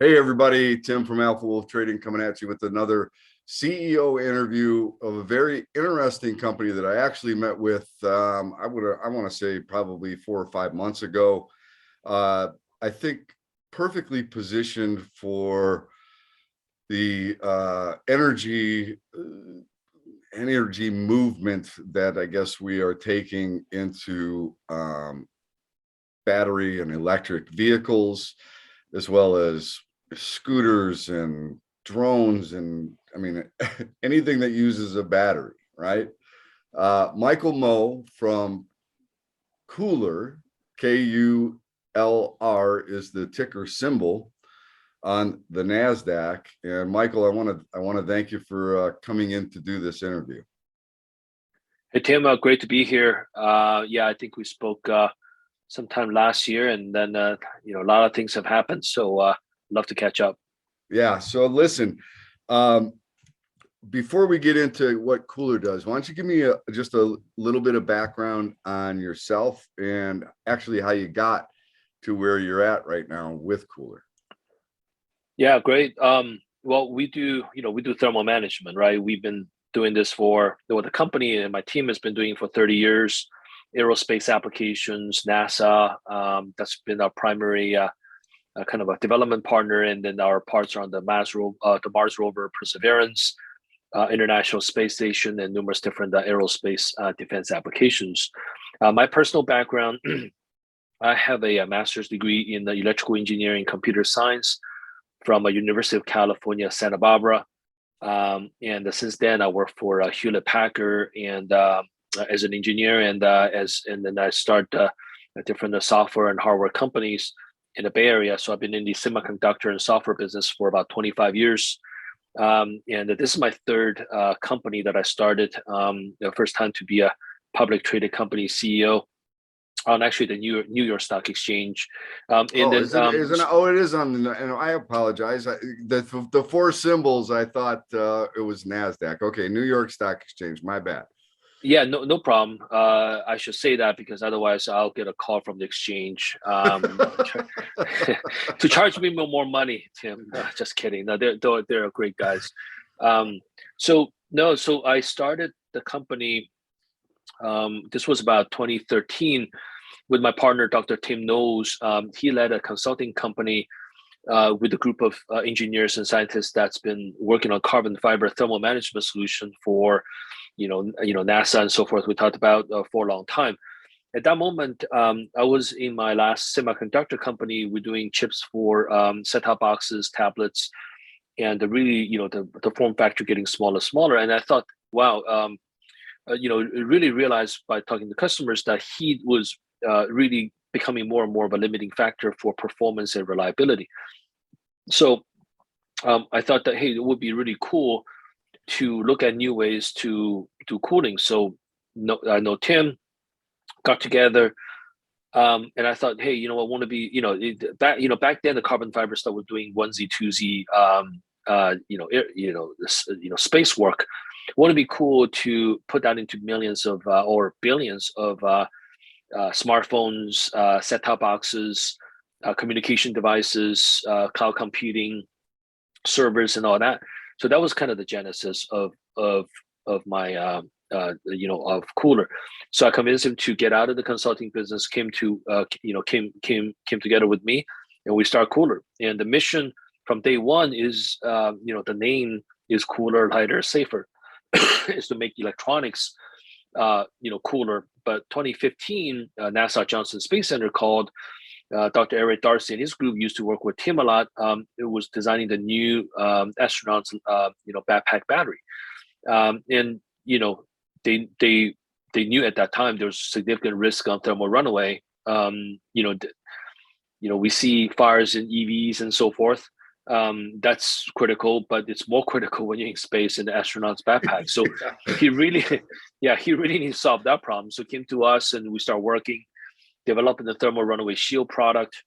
Hey everybody, Tim from Alpha Wolf Trading coming at you with another CEO interview of a very interesting company that I actually met with. I want to say probably 4 or 5 months ago. I think perfectly positioned for the energy movement that I guess we are taking into battery and electric vehicles, as well as scooters and drones, and I mean anything that uses a battery, right? Michael Moe from KULR, KULR is the ticker symbol on the Nasdaq. And Michael, I want to thank you for coming in to do this interview. Hey Tim, great to be here. Yeah, I think we spoke sometime last year, and then a lot of things have happened. So love to catch up. Yeah. So listen, before we get into what KULR does, why don't you give me just a little bit of background on yourself and actually how you got to where you're at right now with KULR. Yeah, great. Well, we do thermal management, right? We've been doing this for the company and my team has been doing for 30 years. Aerospace applications, NASA. That's been our primary kind of a development partner, and then our parts are on the Mars rover Perseverance, International Space Station, and numerous different aerospace defense applications. My personal background, I have a master's degree in electrical engineering, computer science from a University of California, Santa Barbara. And since then, I worked for Hewlett Packard and as an engineer, and then I start different software and hardware companies in the Bay Area. So I've been in the semiconductor and software business for about 25 years. And this is my third company that I started. The first time to be a public traded company CEO on actually the New York Stock Exchange. It is on the, and I apologize. The four symbols, I thought it was NASDAQ. Okay, New York Stock Exchange. My bad. Yeah, no problem. I should say that because otherwise I'll get a call from the exchange to charge me more money, Tim. Just kidding. No, they're great guys. So I started the company. This was about 2013 with my partner, Dr. Tim Knowles. He led a consulting company with a group of engineers and scientists that's been working on carbon fiber thermal management solution for NASA and so forth. We talked about for a long time. At that moment, I was in my last semiconductor company. We're doing chips for set-top boxes, tablets, and really, the form factor getting smaller. And I thought, wow, really realized by talking to customers that heat was really becoming more and more of a limiting factor for performance and reliability. So I thought that, hey, it would be really cool to look at new ways to do cooling. So I know Tim, got together, and I thought, hey, I want to be, back then the carbon fiber stuff was doing onesie, twosie, space work. Want to be cool to put that into millions of or billions of smartphones, set-top boxes, communication devices, cloud computing, servers, and all that. So that was kind of the genesis of my of KULR. So I convinced him to get out of the consulting business, came together with me, and we start KULR. And the mission from day one is the name is cooler, lighter, safer. Is to make electronics cooler. But 2015, NASA Johnson Space Center called Dr. Eric Darcy and his group used to work with Tim a lot. It was designing the new astronauts backpack battery, and they knew at that time there was significant risk on thermal runaway. We see fires in EVs and so forth. That's critical, but it's more critical when you're in space in the astronaut's backpack. So he really needs to solve that problem. So he came to us and we start working, developing the thermal runaway shield product,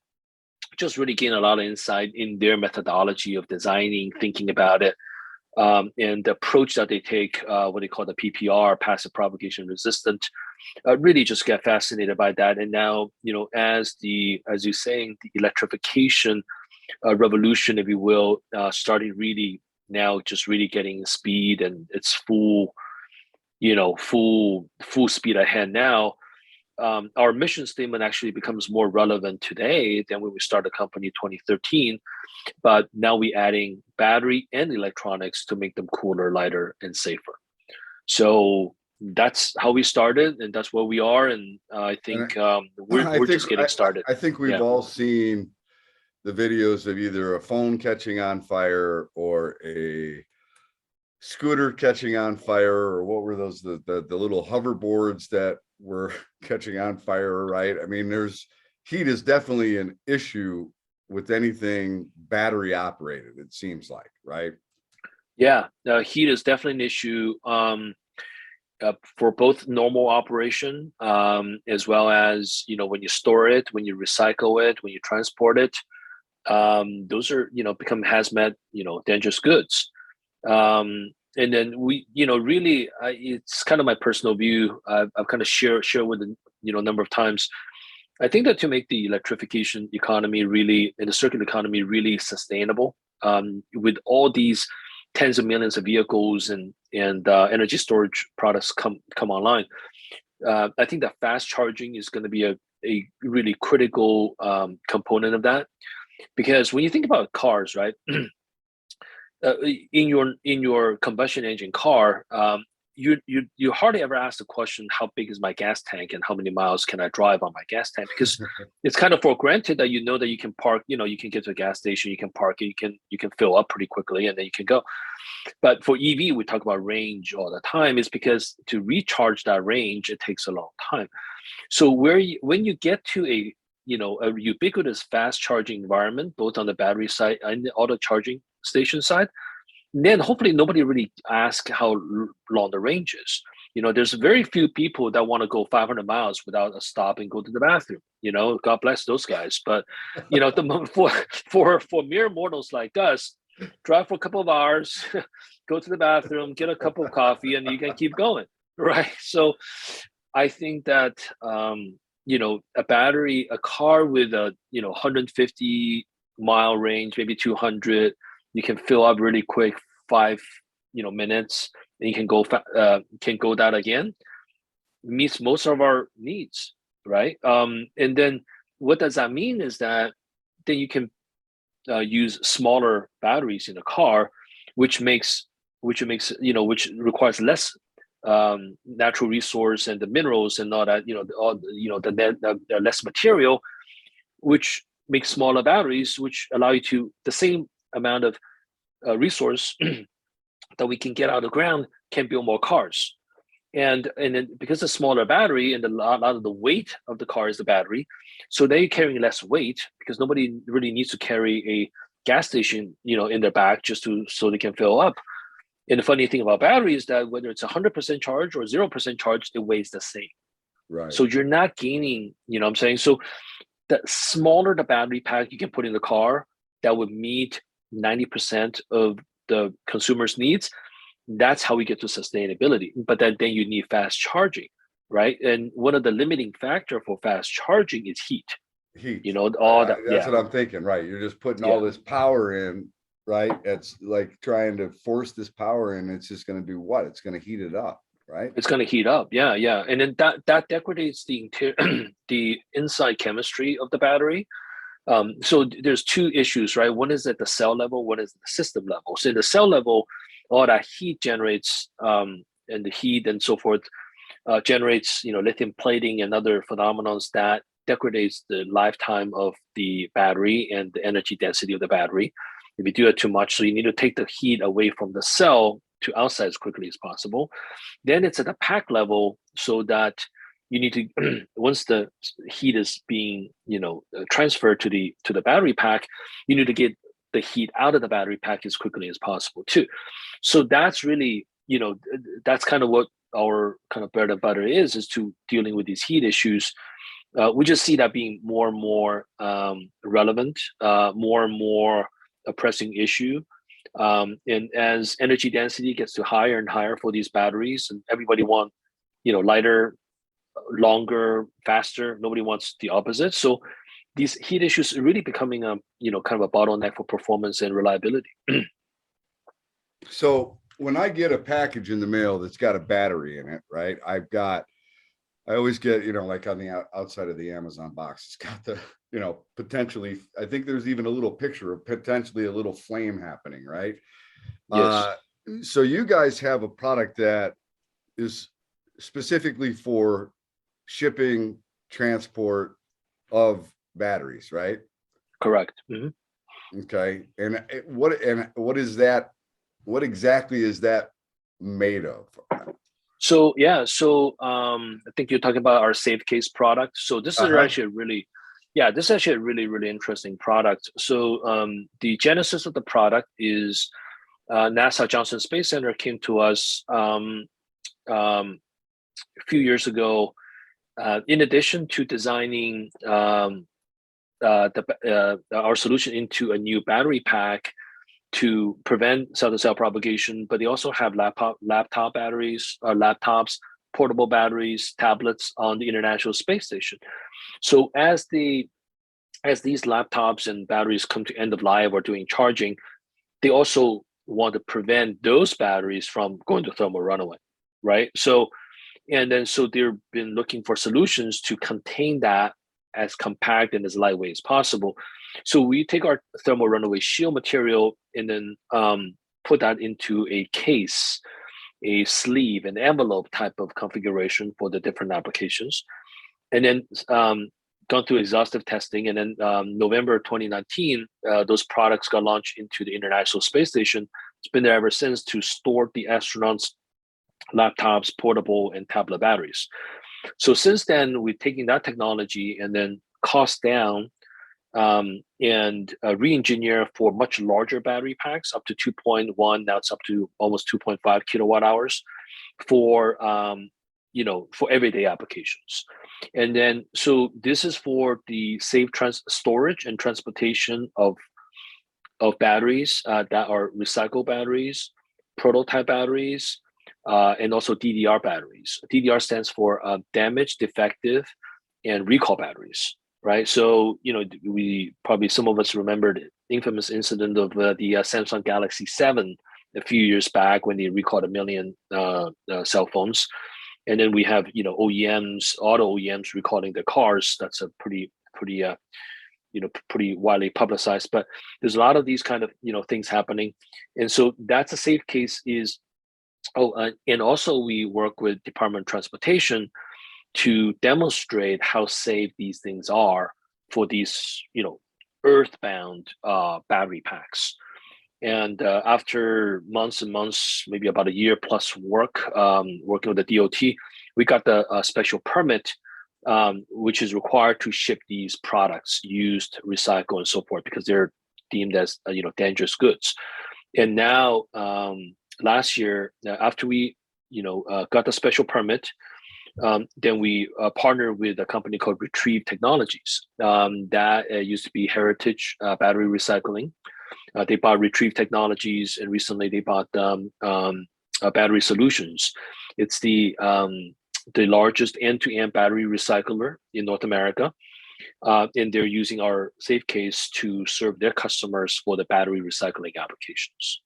just really gain a lot of insight in their methodology of designing, thinking about it, and the approach that they take, what they call the PPR, passive propagation resistant. Really just get fascinated by that. And now, as you're saying, the electrification revolution, if you will, starting really now, just really getting speed, and it's full, full speed ahead now. Our mission statement actually becomes more relevant today than when we started the company 2013. But now we're adding battery and electronics to make them cooler, lighter, and safer. So that's how we started, and that's where we are. And I think we're just getting started. I think we've all seen the videos of either a phone catching on fire or a scooter catching on fire, or what were those, the little hoverboards that were catching on fire, right? I mean, heat is definitely an issue with anything battery operated, it seems like, right? Yeah, heat is definitely an issue for both normal operation, as well as, when you store it, when you recycle it, when you transport it. Those are, become hazmat, dangerous goods. And then we, really, it's kind of my personal view. I've kind of share with a number of times. I think that to make the electrification economy really, and the circular economy really sustainable, with all these tens of millions of vehicles and energy storage products come online, I think that fast charging is going to be a really critical component of that. Because when you think about cars, right, in your combustion engine car, you hardly ever ask the question, how big is my gas tank and how many miles can I drive on my gas tank? Because it's kind of for granted that that you can park, you can get to a gas station, you can park it, you can fill up pretty quickly, and then you can go. But for EV, we talk about range all the time. It's because to recharge that range, it takes a long time. So when you get to a ubiquitous fast charging environment, both on the battery side and the auto charging station side, then hopefully nobody really asks how long the range is. There's very few people that want to go 500 miles without a stop and go to the bathroom. God bless those guys. But for mere mortals like us, drive for a couple of hours, go to the bathroom, get a cup of coffee, and you can keep going, right? So I think that a car with a 150-mile range, maybe 200, you can fill up really quick, 5 minutes, and you can go that again, meets most of our needs, right? And then what does that mean is that then you can use smaller batteries in a car, which requires less natural resource and the minerals and all that, the less material, which makes smaller batteries, which allow you to the same amount of resource that we can get out of the ground can build more cars. And then because the smaller battery and a lot of the weight of the car is the battery, so they're carrying less weight because nobody really needs to carry a gas station, in their back so they can fill up. And the funny thing about battery is that whether it's 100% charge or 0% charge, it weighs the same. Right. So you're not gaining, what I'm saying? So the smaller the battery pack you can put in the car that would meet 90% of the consumer's needs, that's how we get to sustainability. But then you need fast charging, right? And one of the limiting factor for fast charging is heat. All that. That's what I'm thinking, right? You're just putting all this power in, right? It's like trying to force this power in. It's just going to do what? It's going to heat it up, right? It's going to heat up, yeah. And then that degrades the inside chemistry of the battery. So there's two issues, right? One is at the cell level, one is at the system level. So in the cell level, all that heat generates, and the heat and so forth generates, lithium plating and other phenomena that degrades the lifetime of the battery and the energy density of the battery. If you do it too much, so you need to take the heat away from the cell to outside as quickly as possible. Then it's at the pack level, so that you need to once the heat is being transferred to the battery pack, you need to get the heat out of the battery pack as quickly as possible too. So that's really that's kind of what our kind of bread and butter is to dealing with these heat issues. We just see that being more and more relevant, more and more a pressing issue. And as energy density gets to higher and higher for these batteries, and everybody wants lighter, longer, faster. Nobody wants the opposite. So these heat issues are really becoming a kind of a bottleneck for performance and reliability. So when I get a package in the mail that's got a battery in it, right? I always get, like on the outside of the Amazon box, it's got the, potentially, I think there's even a little picture of potentially a little flame happening, right? Yes, So you guys have a product that is specifically for shipping, transport of batteries, right? correct. Okay. And what is that? What exactly is that made of? So yeah, I think you're talking about our safe case product. So this is Uh-huh. actually a really, yeah, this is actually a really, really interesting product. So the genesis of the product is NASA Johnson Space Center came to us a few years ago. In addition to designing our solution into a new battery pack to prevent cell-to-cell propagation, but they also have laptop batteries, laptops, portable batteries, tablets on the International Space Station. So as these laptops and batteries come to end of life or doing charging, they also want to prevent those batteries from going to thermal runaway, right? So they've been looking for solutions to contain that as compact and as lightweight as possible. So we take our thermal runaway shield material and then put that into a case, a sleeve, an envelope type of configuration for the different applications. And then gone through exhaustive testing. And then November 2019, those products got launched into the International Space Station. It's been there ever since to store the astronauts' laptops, portable, and tablet batteries. So since then, we've taken that technology and then cost down and re-engineer for much larger battery packs, up to 2.1. Now it's up to almost 2.5 kilowatt hours for for everyday applications. And then so this is for the safe storage and transportation of batteries that are recycled batteries, prototype batteries, and also DDR batteries. DDR stands for damaged, defective, and recall batteries, right? So, we probably, some of us remember the infamous incident of the Samsung Galaxy 7 a few years back when they recalled 1 million cell phones. And then we have, OEMs, auto OEMs recalling their cars. That's a pretty widely publicized, but there's a lot of these kind of, things happening. And so that's a safe case is, and also we work with Department of Transportation to demonstrate how safe these things are for these, earthbound battery packs. And after months and months, maybe about a year plus work, working with the DOT, we got the special permit, which is required to ship these products, used, recycle, and so forth, because they're deemed as dangerous goods. And now, last year, after we got the special permit, then we partnered with a company called Retrieve Technologies. That used to be Heritage Battery Recycling. They bought Retrieve Technologies, and recently they bought Battery Solutions. It's the largest end-to-end battery recycler in North America, and they're using our safe case to serve their customers for the battery recycling applications.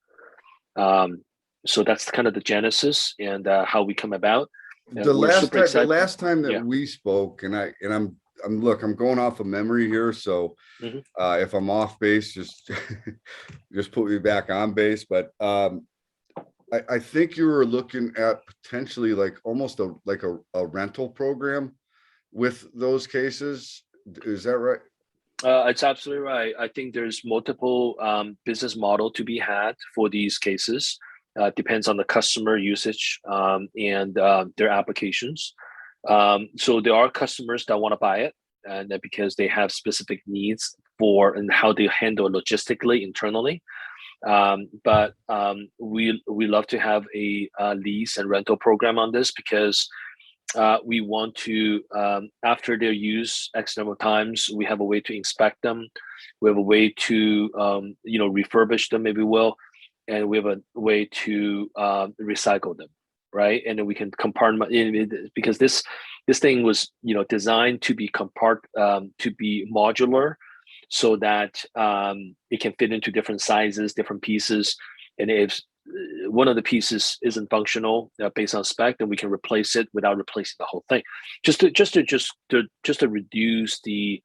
So that's kind of the genesis and how we come about. The We're super excited. last time that Yeah. we spoke, and I'm going off of memory here, so Mhm. if I'm off base, just just put me back on base. But I think you were looking at potentially like almost a rental program with those cases. Is that right? It's absolutely right. I think there's multiple business model to be had for these cases. Depends on the customer usage and their applications. So there are customers that want to buy it, and because they have specific needs for and how they handle logistically internally. But we love to have a lease and rental program on this because we want to, after their use X number of times, we have a way to inspect them. We have a way to, refurbish them, if you will, and we have a way to recycle them, right? And then we can compartment because this this thing was, designed to be to be modular, so that it can fit into different sizes, different pieces. And if one of the pieces isn't functional based on spec, then we can replace it without replacing the whole thing, just to reduce the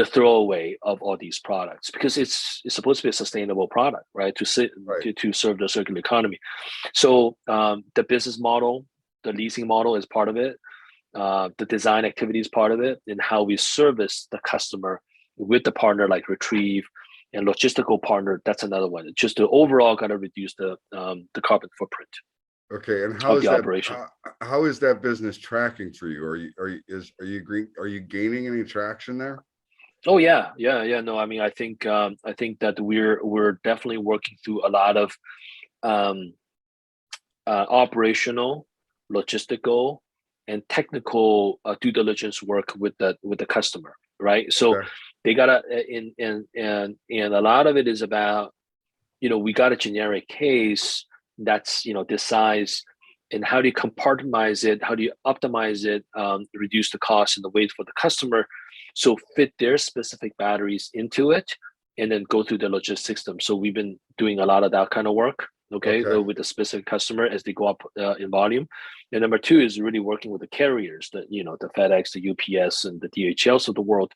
throwaway of all these products, because it's supposed to be a sustainable product, right? To serve the circular economy. So the business model, the leasing model is part of it. The design activity is part of it, and how we service the customer with the partner like Retrieve and logistical partner. That's another one. It's just to overall kind of reduce the carbon footprint. Okay, and how is that business tracking for you? Are you gaining any traction there? Oh yeah. No, I mean, I think that we're definitely working through a lot of operational, logistical, and technical due diligence work with the customer, right? So they gotta, and a lot of it is about, we got a generic case that's this size, and how do you compartmentalize it, how do you optimize it, reduce the cost and the weight for the customer, so fit their specific batteries into it, and then go through the logistics system. So we've been doing a lot of that kind of work, with the specific customer as they go up in volume. And number two is really working with the carriers, the FedEx, the UPS, and the DHLs of the world,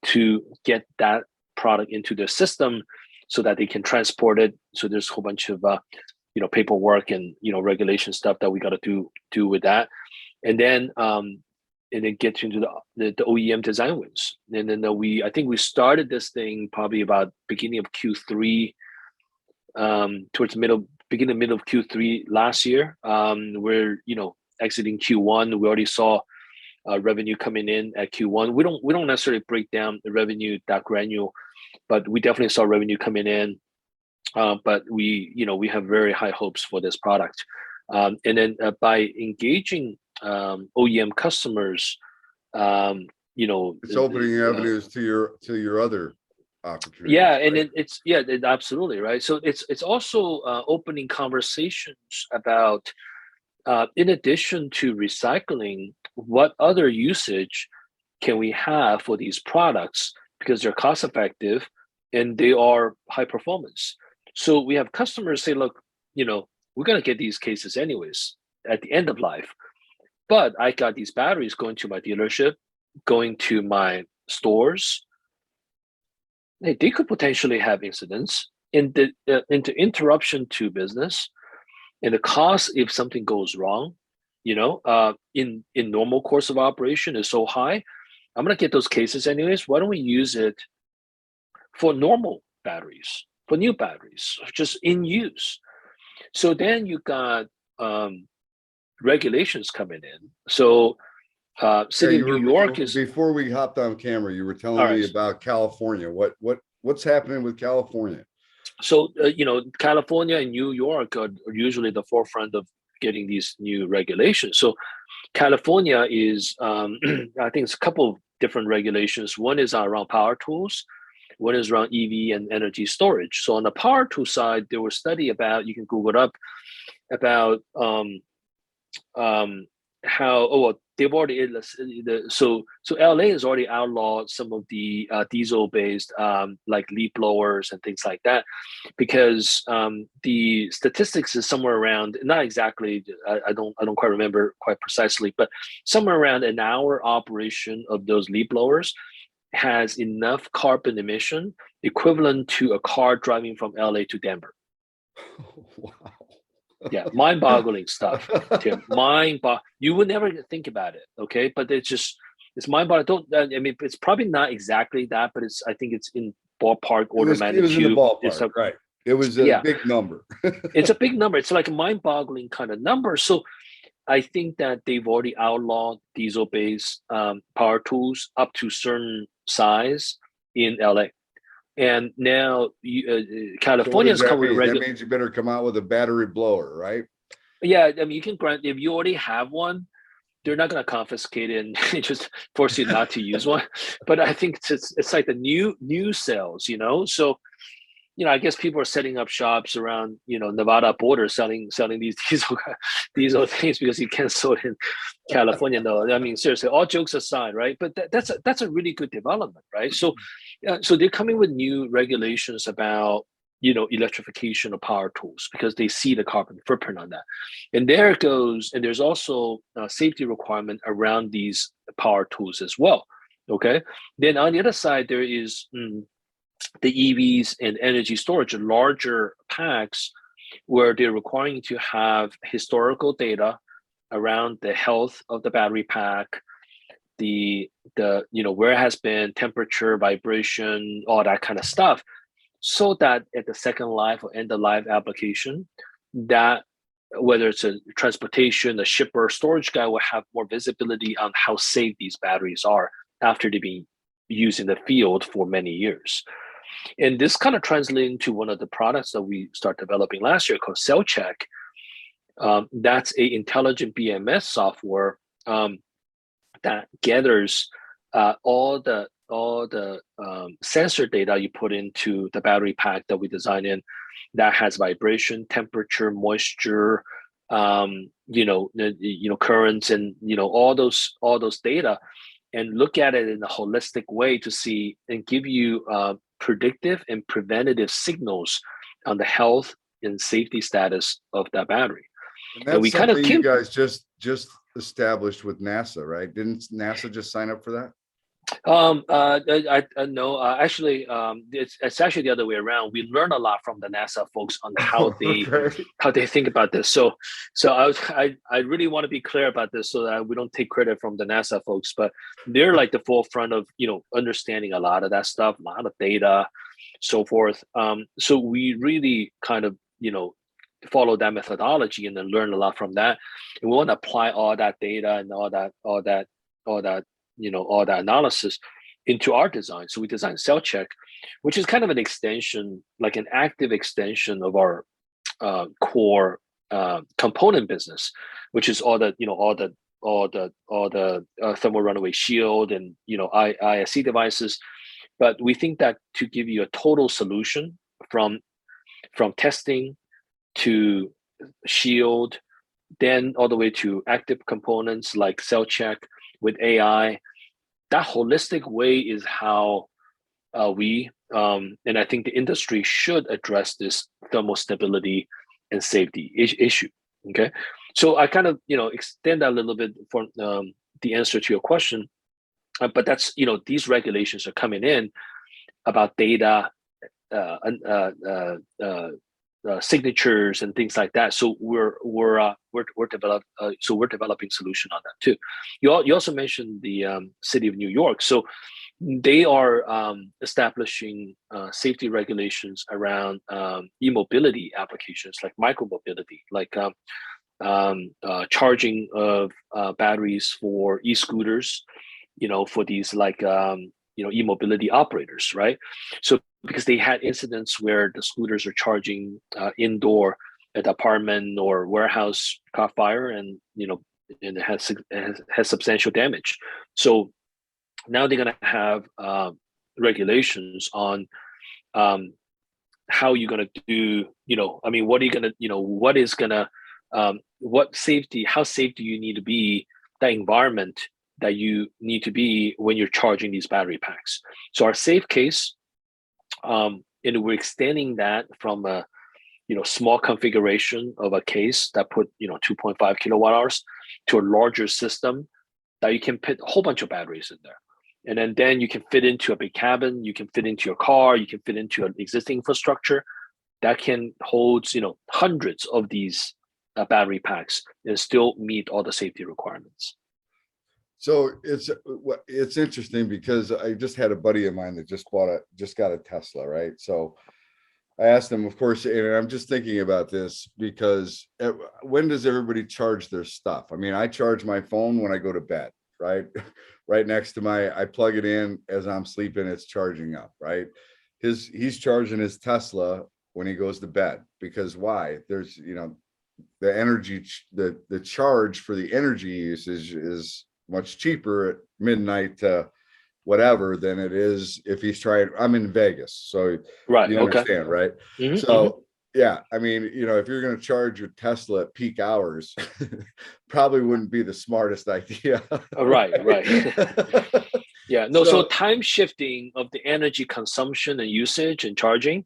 to get that product into their system so that they can transport it. So there's a whole bunch of paperwork and regulation stuff that we got to do with that, and then get into the OEM design wins. And then I think we started this thing probably about beginning of Q3, towards middle of Q3 last year. We're exiting Q1. We already saw revenue coming in at Q1. We don't necessarily break down the revenue that granular, but we definitely saw revenue coming in. But we have very high hopes for this product. And then by engaging OEM customers, it's opening avenues to your other opportunities. Yeah, right? and then it's absolutely right. So it's also opening conversations about, in addition to recycling, what other usage can we have for these products, because they're cost effective and they are high performance. So we have customers say, look, we're going to get these cases anyways at the end of life, but I got these batteries going to my dealership, going to my stores. They could potentially have incidents into interruption to business, and the cost if something goes wrong, in normal course of operation is so high. I'm going to get those cases anyways. Why don't we use it for normal batteries, for new batteries, just in use? So then you got regulations coming in. So city of New York is, before we hopped on camera, you were telling me about California. What's happening with California? So California and New York are usually the forefront of getting these new regulations. So California is I think it's a couple of different regulations. One is around power tools, one is around EV and energy storage. So on the power tool side, there was a study about, you can Google it up, about how they've already, so LA has already outlawed some of the diesel based like leaf blowers and things like that, because the statistics is somewhere around, not exactly, I don't quite remember quite precisely, but somewhere around an hour operation of those leaf blowers has enough carbon emission equivalent to a car driving from LA to Denver. Wow. Yeah, mind-boggling stuff, Tim. You would never think about it, okay? But it's mind-boggling. It's probably not exactly that, but I think it's in ballpark order of magnitude. It was in the ballpark, right? It was a big number. It's a big number. It's like a mind-boggling kind of number. So I think that they've already outlawed diesel-based power tools up to certain size in LA. And now California's so coming with that means you better come out with a battery blower, right? Yeah, I mean, you can grant, if you already have one, they're not going to confiscate it and just force you not to use one. But I think it's like the new sales, So I guess people are setting up shops around, Nevada border selling these diesel things because you can't sell it in California. No, I mean, seriously, all jokes aside, right? But that's a really good development, right? So, so they're coming with new regulations about, electrification of power tools because they see the carbon footprint on that. And there it goes. And there's also a safety requirement around these power tools as well. Okay. Then on the other side, there is the EVs and energy storage, larger packs where they're requiring you to have historical data around the health of the battery pack, the where it has been, temperature, vibration, all that kind of stuff, so that at the second life or end of life application, that whether it's a transportation, a shipper, storage guy will have more visibility on how safe these batteries are after they've been used in the field for many years. And this kind of translates into one of the products that we started developing last year called Cell Check. That's a intelligent BMS software that gathers all the sensor data you put into the battery pack that we design in, that has vibration, temperature, moisture, currents, and all those data, and look at it in a holistic way to see and give you predictive and preventative signals on the health and safety status of that battery. And that's we something you guys just established with NASA, right? Didn't NASA just sign up for that? No, actually, it's actually the other way around. We learn a lot from the NASA folks on how they think about this. So I really want to be clear about this so that we don't take credit from the NASA folks, but they're like the forefront of understanding a lot of that stuff, a lot of data, so forth. So we really kind of follow that methodology and then learn a lot from that. And we want to apply all that data and all that analysis into our design. So we designed Cell Check, which is kind of an extension, like an active extension of our core component business, which is all the thermal runaway shield and ISC devices. But we think that to give you a total solution from testing to shield, then all the way to active components like Cell Check with AI, that holistic way is how we and I think the industry should address this thermal stability and safety issue. Okay, so I kind of extend that a little bit for the answer to your question, but that's these regulations are coming in about data, signatures and things like that. So we're developing solution on that too. You also mentioned the city of New York. So they are establishing safety regulations around e-mobility applications like micromobility, like charging of batteries for e-scooters, for these like e-mobility operators, right? So because they had incidents where the scooters are charging indoor at the apartment or warehouse, caught fire, and and it has substantial damage. So now they're going to have regulations on how you're going to do, what are you going to, what is going to, how safe do you need to be, the environment that you need to be when you're charging these battery packs. So our safe case, and we're extending that from a small configuration of a case that put 2.5 kilowatt hours to a larger system that you can put a whole bunch of batteries in there. And then you can fit into a big cabin, you can fit into your car, you can fit into an existing infrastructure that can hold hundreds of these battery packs and still meet all the safety requirements. So it's interesting because I just had a buddy of mine that just got a Tesla, right? So I asked him, of course, and I'm just thinking about this because when does everybody charge their stuff? I mean, I charge my phone when I go to bed, right? Right next to I plug it in as I'm sleeping, it's charging up, right? He's charging his Tesla when he goes to bed because why? There's, the energy, the charge for the energy usage is much cheaper at midnight to whatever than it is if he's trying. I'm in Vegas, so Right. you Okay. understand, right? Mm-hmm. So yeah, I mean, you know, if you're going to charge your Tesla at peak hours, probably wouldn't be the smartest idea. Right. Right. Yeah. No. So So time shifting of the energy consumption and usage and charging,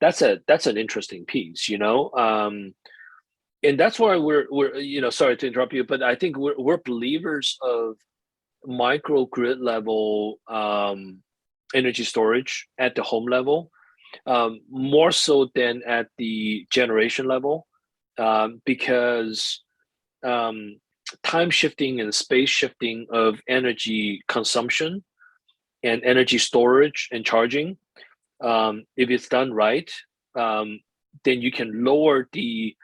that's an interesting piece, you know. And that's why we're you know, sorry to interrupt you, but I think we're believers of microgrid level energy storage at the home level, more so than at the generation level, because um, time shifting and space shifting of energy consumption and energy storage and charging, if it's done right, um, then you can lower the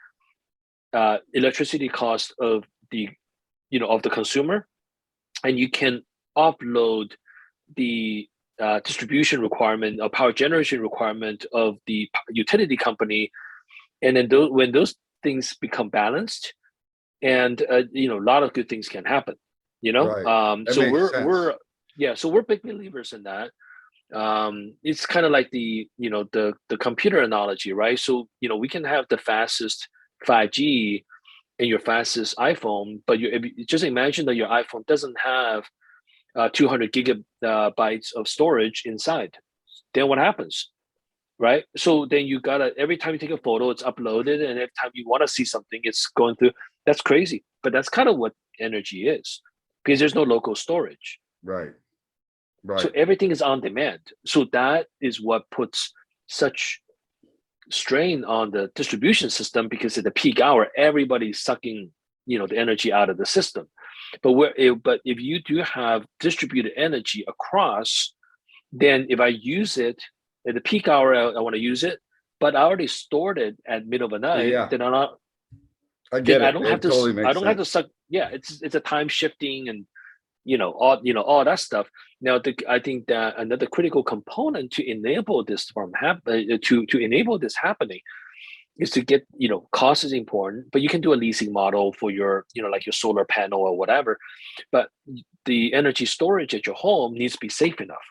electricity cost of the, you know, of the consumer, and you can offload the distribution requirement or power generation requirement of the utility company. And then when those things become balanced, and you know, a lot of good things can happen, you know. right, that So makes we're sense. yeah, so we're big believers in that. It's kind of like the, you know, the computer analogy, right? So, you know, we can have the fastest 5G and your fastest iPhone, but if you just imagine that your iPhone doesn't have 200 gigabytes of storage inside, then what happens, right? So then you gotta, every time you take a photo, it's uploaded, and every time you want to see something, it's going through. That's crazy, but that's kind of what energy is, because there's no local storage. Right, So right, everything is on demand. So that is what puts such strain on the distribution system, because at the peak hour, everybody's sucking, you know, the energy out of the system. But if you do have distributed energy across, then if I use it at the peak hour, I want to use it, but I already stored it at middle of the night, yeah, then I'm not, I then get it. It totally I makes don't have to sense. suck. Yeah, it's a time shifting and, you know, all that stuff. Now, I think that another critical component to enable this to enable this happening is to get, you know, cost is important, but you can do a leasing model for your, you know, like your solar panel or whatever. But the energy storage at your home needs to be safe enough.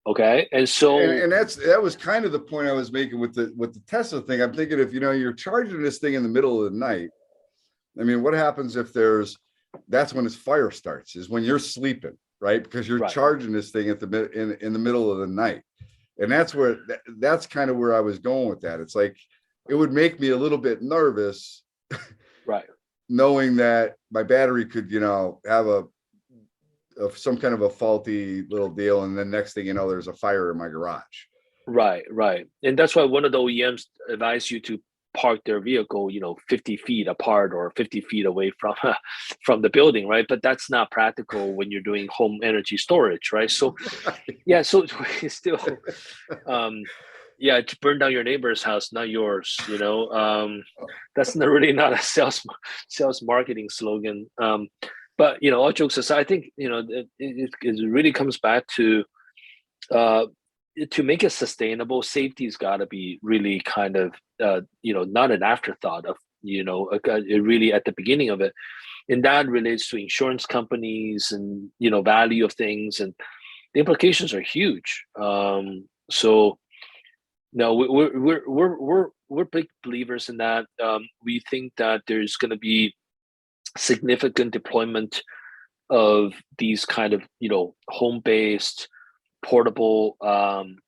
Okay, and so And that was kind of the point I was making with the Tesla thing. I'm thinking, if you know you're charging this thing in the middle of the night, I mean, what happens if that's when its fire starts, is when you're sleeping, right? Because you're right, charging this thing in the middle of the night. And that's kind of where I was going with that. It's like, it would make me a little bit nervous right. knowing that my battery could, you know, have some kind of a faulty little deal, and then next thing you know, there's a fire in my garage. Right, right. And that's why one of the OEMs advise you to park their vehicle, you know, 50 feet apart or 50 feet away from from the building, right? But that's not practical when you're doing home energy storage, right? So yeah, so it's still um yeah, to burn down your neighbor's house, not yours, you know. That's not really not a sales marketing slogan. But you know, all jokes aside, I think, you know, it really comes back uh to make it sustainable. Safety's got to be really kind of you know, not an afterthought of, you know, really at the beginning of it, and that relates to insurance companies and, you know, value of things, and the implications are huge. So no, we're big believers in that. We think that there's going to be significant deployment of these kind of, you know, home-based portable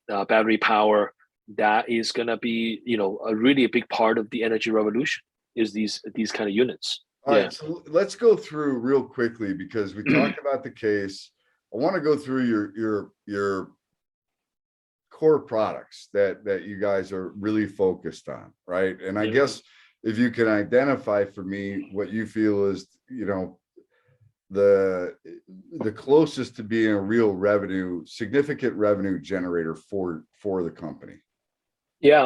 battery power that is going to be, you know, a really a big part of the energy revolution, is these kind of units. All Yeah. right, so let's go through real quickly, because we talked about the case. I want to go through your core products that you guys are really focused on, right? And I Mhm. guess if you can identify for me what you feel is, you know, the the closest to being a real significant revenue generator for the company. Yeah,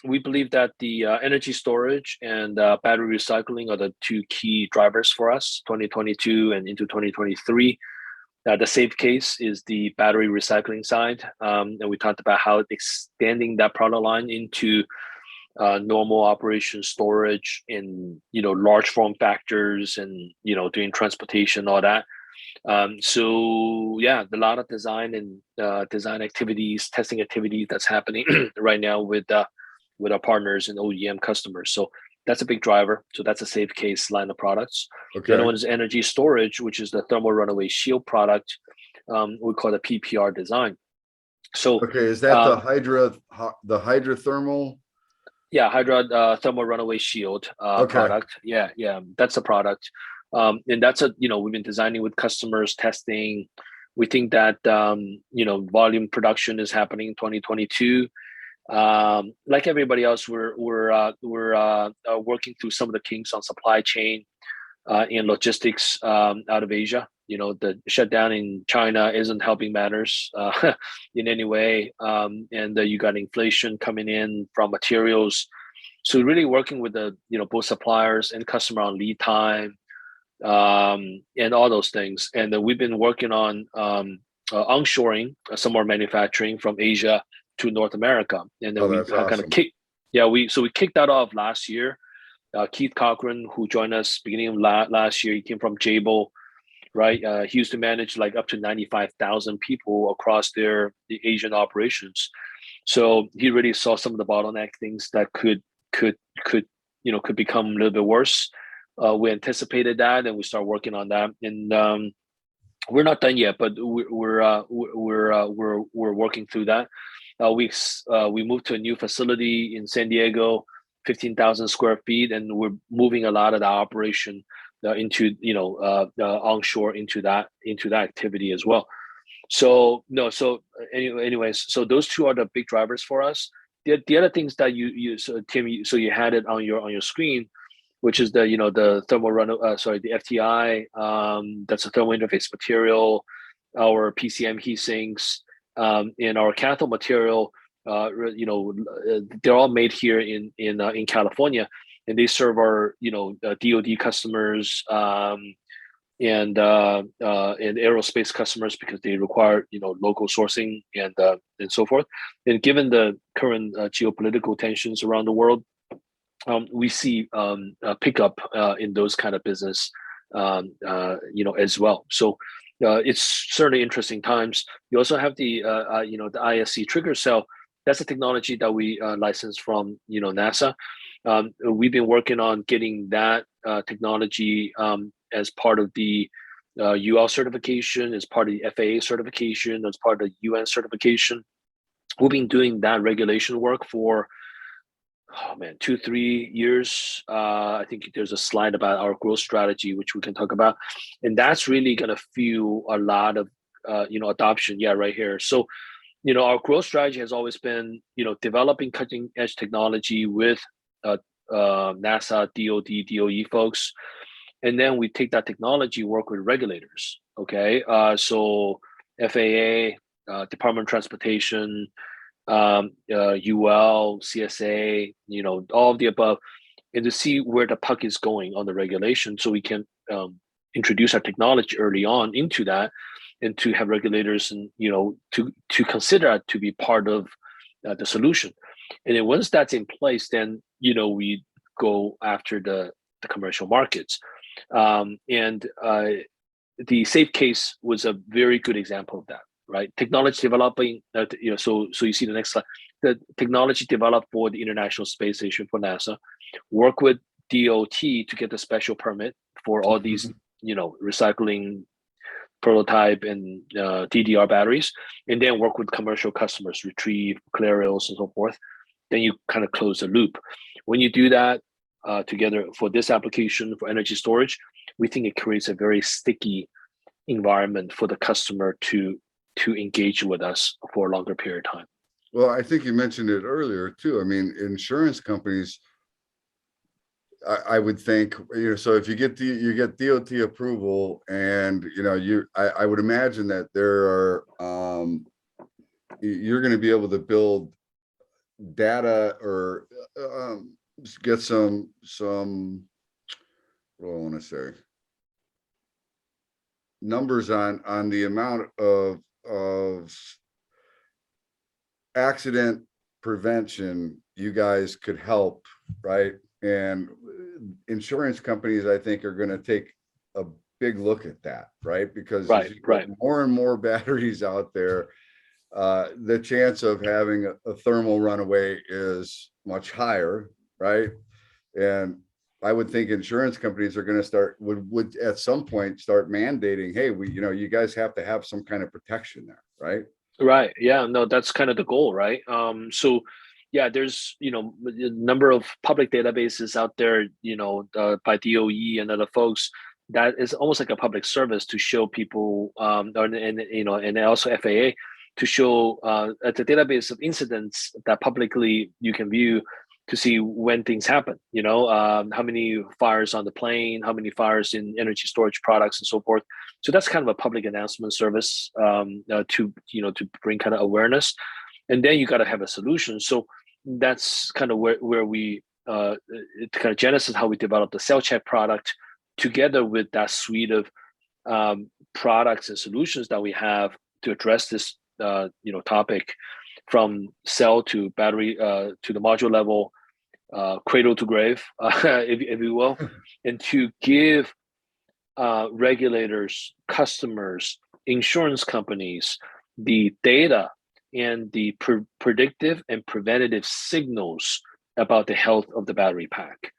we believe that the energy storage and battery recycling are the two key drivers for us, 2022 and into 2023. The safe case is the battery recycling side, and we talked about how extending that product line into normal operation storage in, you know, large form factors, and, you know, doing transportation, all that. So yeah, a lot of design and design activities, testing activities that's happening right now with our partners and OEM customers. So that's a big driver. So that's a safe case line of products. The other Okay. one is energy storage, which is the thermal runaway shield product. We call it PPR design. So Okay. Is that um, the hydrothermal? yeah, Hydra thermal runaway shield Okay. product. Yeah, that's a product. And that's we've been designing with customers, testing. We think that volume production is happening in 2022. Like everybody else, we're working through some of the kinks on supply chain and logistics out of Asia. The shutdown in China isn't helping matters in any way, and you got inflation coming in from materials. So really working with the both suppliers and customer on lead time and all those things. And we've been working on onshoring some more manufacturing from Asia to North America, and then Oh, we that's kind of awesome. we kicked that off last year. Keith Cochran, who joined us beginning of last year, he came from Jabil, right? He used to manage like up to 95,000 people across the Asian operations. So he really saw some of the bottleneck things that could could become a little bit worse. We anticipated that, and we start working on that. And we're not done yet, but we're working through that. We moved to a new facility in San Diego, 15,000 square feet, and we're moving a lot of the operation into onshore into that activity as well. So no, so anyways, so those two are the big drivers for us. The other things that so Tim, you had it on your screen, which is the thermal run the FTI, that's a thermal interface material, our PCM heat sinks, and our cathode material. They're all made here in California, and they serve our DoD customers, and aerospace customers, because they require local sourcing and so forth. And given the current geopolitical tensions around the world, we see a pickup in those kind of business, as well. So it's certainly interesting times. You also have the the ISC trigger cell. That's a technology that we licensed from NASA. We've been working on getting that technology as part of the UL certification, as part of the FAA certification, as part of the UN certification. We've been doing that regulation work for 2-3 years. I think there's a slide about our growth strategy, which we can talk about, and that's really going to fuel a lot of adoption. Yeah, right here. So our growth strategy has always been developing cutting edge technology with NASA, DoD, DOE folks, and then we take that technology, work with regulators. Okay, so FAA, Department of Transportation, UL, CSA, all of the above, and to see where the puck is going on the regulation, so we can introduce our technology early on into that, and to have regulators and to consider that to be part of the solution. And then once that's in place, then we go after the commercial markets. And the safe case was a very good example of that, right? Technology developing, so you see the next slide. The technology developed for the International Space Station for NASA, work with DOT to get the special permit for all these, recycling prototype and DDR batteries, and then work with commercial customers, retrieve, Clarios, and so forth. Then you kind of close the loop. When you do that together for this application for energy storage, we think it creates a very sticky environment for the customer to engage with us for a longer period of time. Well, I think you mentioned it earlier too. I mean, insurance companies, I would think, so if you get DOT approval, and I would imagine that there are you're going to be able to build data, or get some what do I want to say, numbers on the amount of accident prevention you guys could help, right? And insurance companies, I think, are going to take a big look at that, right? Because as Right, you right. put more and more batteries out there, the chance of having a thermal runaway is much higher, right? And I would think insurance companies are going to would at some point start mandating, hey, you guys have to have some kind of protection there, right? Right. Yeah. No, that's kind of the goal, right? So, yeah, there's a number of public databases out there, by DOE and other folks that is almost like a public service to show people, and also FAA to show at the database of incidents that publicly you can view to see when things happen. How many fires on the plane, how many fires in energy storage products, and so forth. So that's kind of a public announcement service to bring kind of awareness, and then you got to have a solution. So that's kind of where we it kind of genesis how we developed the cell check product together with that suite of products and solutions that we have to address this topic, from cell to battery to the module level, cradle to grave, if you will, and to give regulators, customers, insurance companies the data and the predictive and preventative signals about the health of the battery pack.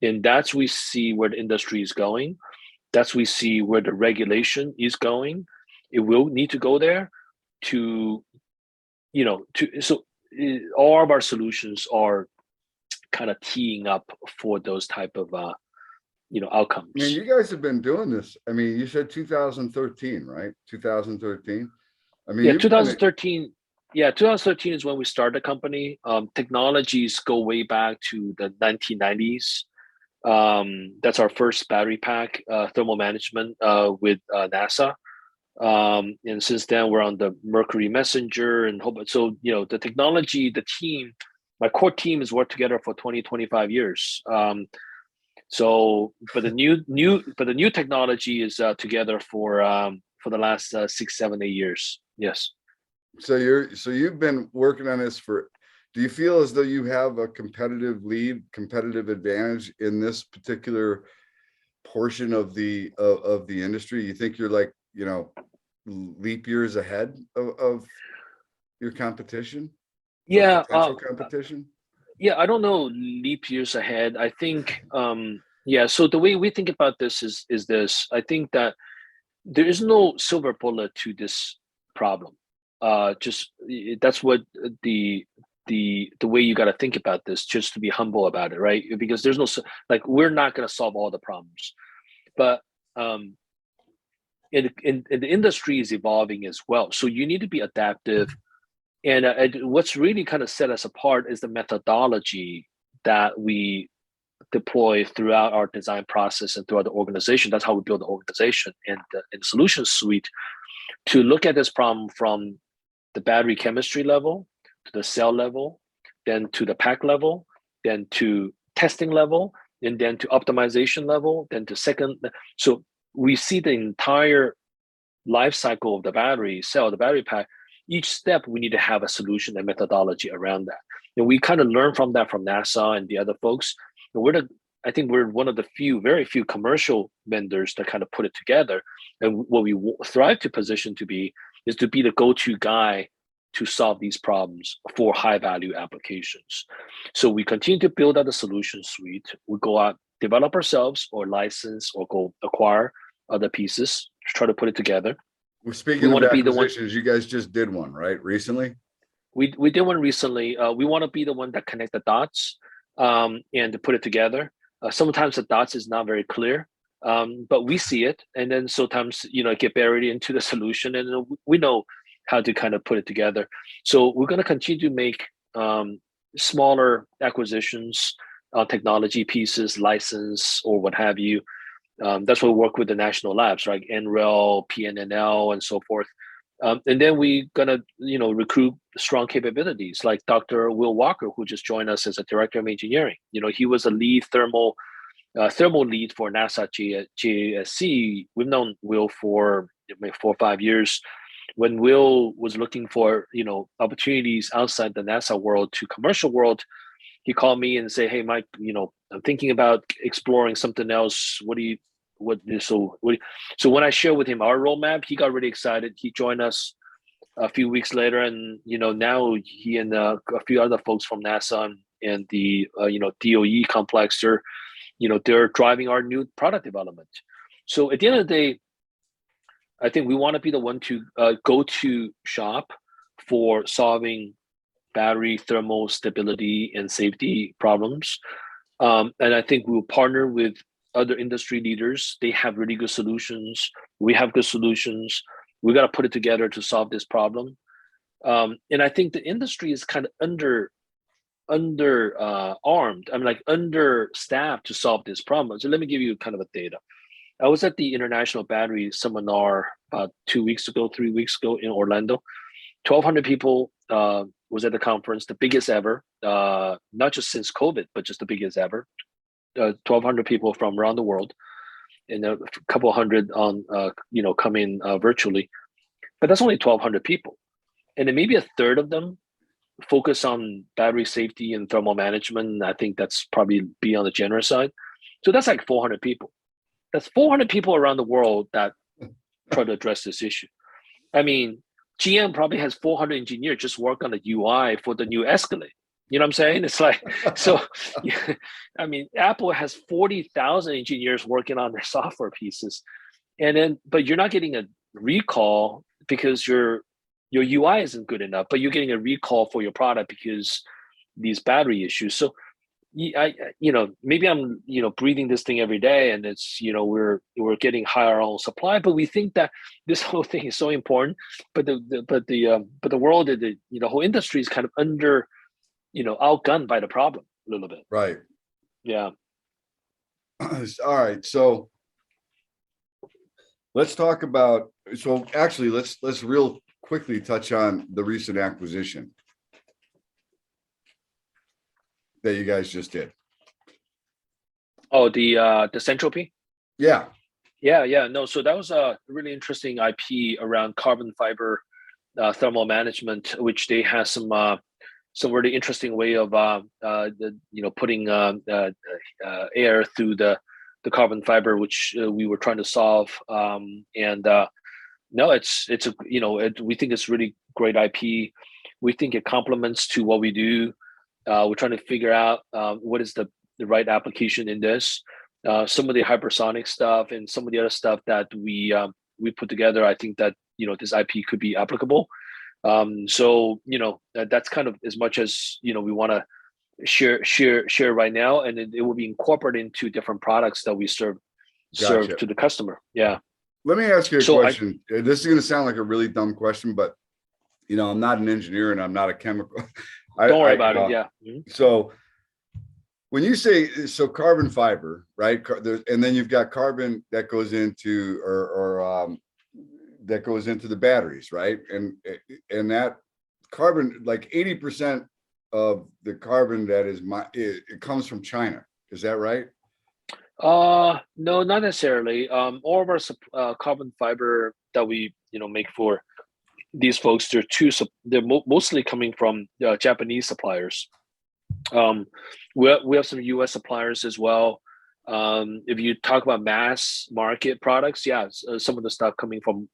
And that's we see where the industry is going. That's we see where the regulation is going. It will need to go there all of our solutions are kind of teeing up for those type of outcomes. I mean, you guys have been doing this. I mean, you said 2013, right? 2013. I mean, Yeah, 2013. Yeah, 2013 is when we started the company. Technologies go way back to the 1990s. That's our first battery pack thermal management with NASA. And since then, we're on the Mercury Messenger and so the technology, the team, my core team has worked together for 20, 25 years. But the new technology is together for the last 6, 7, 8 years. Yes. So you've been working on this do you feel as though you have a competitive advantage in this particular portion of the industry? You think you're like, leap years ahead of your competition? Yeah. Potential competition? Yeah, I don't know leap years ahead. I think, so the way we think about this is this. I think that there is no silver bullet to this problem. That's what the way you got to think about this, just to be humble about it, right? Because there's no, we're not going to solve all the problems, but the industry is evolving as well. So you need to be adaptive. And what's really kind of set us apart is the methodology that we deploy throughout our design process and throughout the organization. That's how we build the organization and the solution suite, to look at this problem from the battery chemistry level to the cell level, then to the pack level, then to testing level, and then to optimization level, then to second. So we see the entire life cycle of the battery cell, the battery pack. Each step, we need to have a solution and methodology around that. And we kind of learn from that from NASA and the other folks. And I think we're one of the very few commercial vendors that kind of put it together. And what we thrive to position to be is to be the go-to guy to solve these problems for high-value applications. So we continue to build out the solution suite. We go out, develop ourselves, or license, or go acquire other pieces to try to put it together. Well, speaking of acquisitions, you guys just did one, right? Recently? We did one recently. We want to be the one that connect the dots and to put it together. Sometimes the dots is not very clear, but we see it. And then sometimes, get buried into the solution, and we know how to kind of put it together. So we're going to continue to make smaller acquisitions, technology pieces, license, or what have you. That's why we work with the national labs, right? NREL, PNNL, and so forth. And then we're gonna, recruit strong capabilities like Dr. Will Walker, who just joined us as a director of engineering. He was a lead thermal lead for NASA JSC. We've known Will for maybe 4 or 5 years. When Will was looking for, opportunities outside the NASA world to commercial world, he called me and say, "Hey, Mike, I'm thinking about exploring something else. What So when I shared with him our roadmap, he got really excited. He joined us a few weeks later, and now he and a few other folks from NASA and the DOE complex, they're driving our new product development. So at the end of the day, I think we want to be the one to go to shop for solving battery thermal stability and safety problems. And I think we'll partner with other industry leaders. They have really good solutions. We have good solutions. We got to put it together to solve this problem. And I think the industry is kind of armed. I mean, like understaffed to solve this problem. So let me give you kind of a data. I was at the International Battery Seminar 3 weeks ago in Orlando. 1,200 people was at the conference, the biggest ever, not just since COVID, but just the biggest ever. 1,200 people from around the world, and a couple hundred coming virtually. But that's only 1,200 people, and then maybe a third of them focus on battery safety and thermal management. I think that's probably be on the generous side. So that's like 400 people. That's 400 people around the world that try to address this issue. I mean, GM probably has 400 engineers just work on the UI for the new Escalade. You know what I'm saying? It's like, so, I mean, Apple has 40,000 engineers working on their software pieces. And then, but you're not getting a recall because your UI isn't good enough, but you're getting a recall for your product because these battery issues. So maybe I'm, breathing this thing every day, and it's, we're getting higher on supply, but we think that this whole thing is so important. But the world, the whole industry is kind of under, outgunned by the problem a little bit. Right. Yeah. All right. So let's talk about. So actually, let's real quickly touch on the recent acquisition that you guys just did. Oh, the Centropy? Yeah. No, so that was a really interesting IP around carbon fiber thermal management, which they have some really interesting way of putting air through the carbon fiber, which we were trying to solve. No, we think it's really great IP. We think it complements to what we do. We're trying to figure out what is the right application in this. Some of the hypersonic stuff and some of the other stuff that we put together, I think that this IP could be applicable. So that's kind of as much as we want to share right now, and it will be incorporated into different products that we serve to the customer. Yeah. Let me ask you a question. This is going to sound like a really dumb question, but I'm not an engineer and I'm not a chemical. Don't worry about it. Yeah. Mm-hmm. So when you say carbon fiber, right? And then you've got carbon that goes into that goes into the batteries, right? And that carbon, like 80% of the carbon that is it comes from China. Is that right? No, not necessarily. All of our carbon fiber that we make for these folks, they're mostly coming from Japanese suppliers. We have some U.S. suppliers as well. If you talk about mass market products, yeah, some of the stuff coming from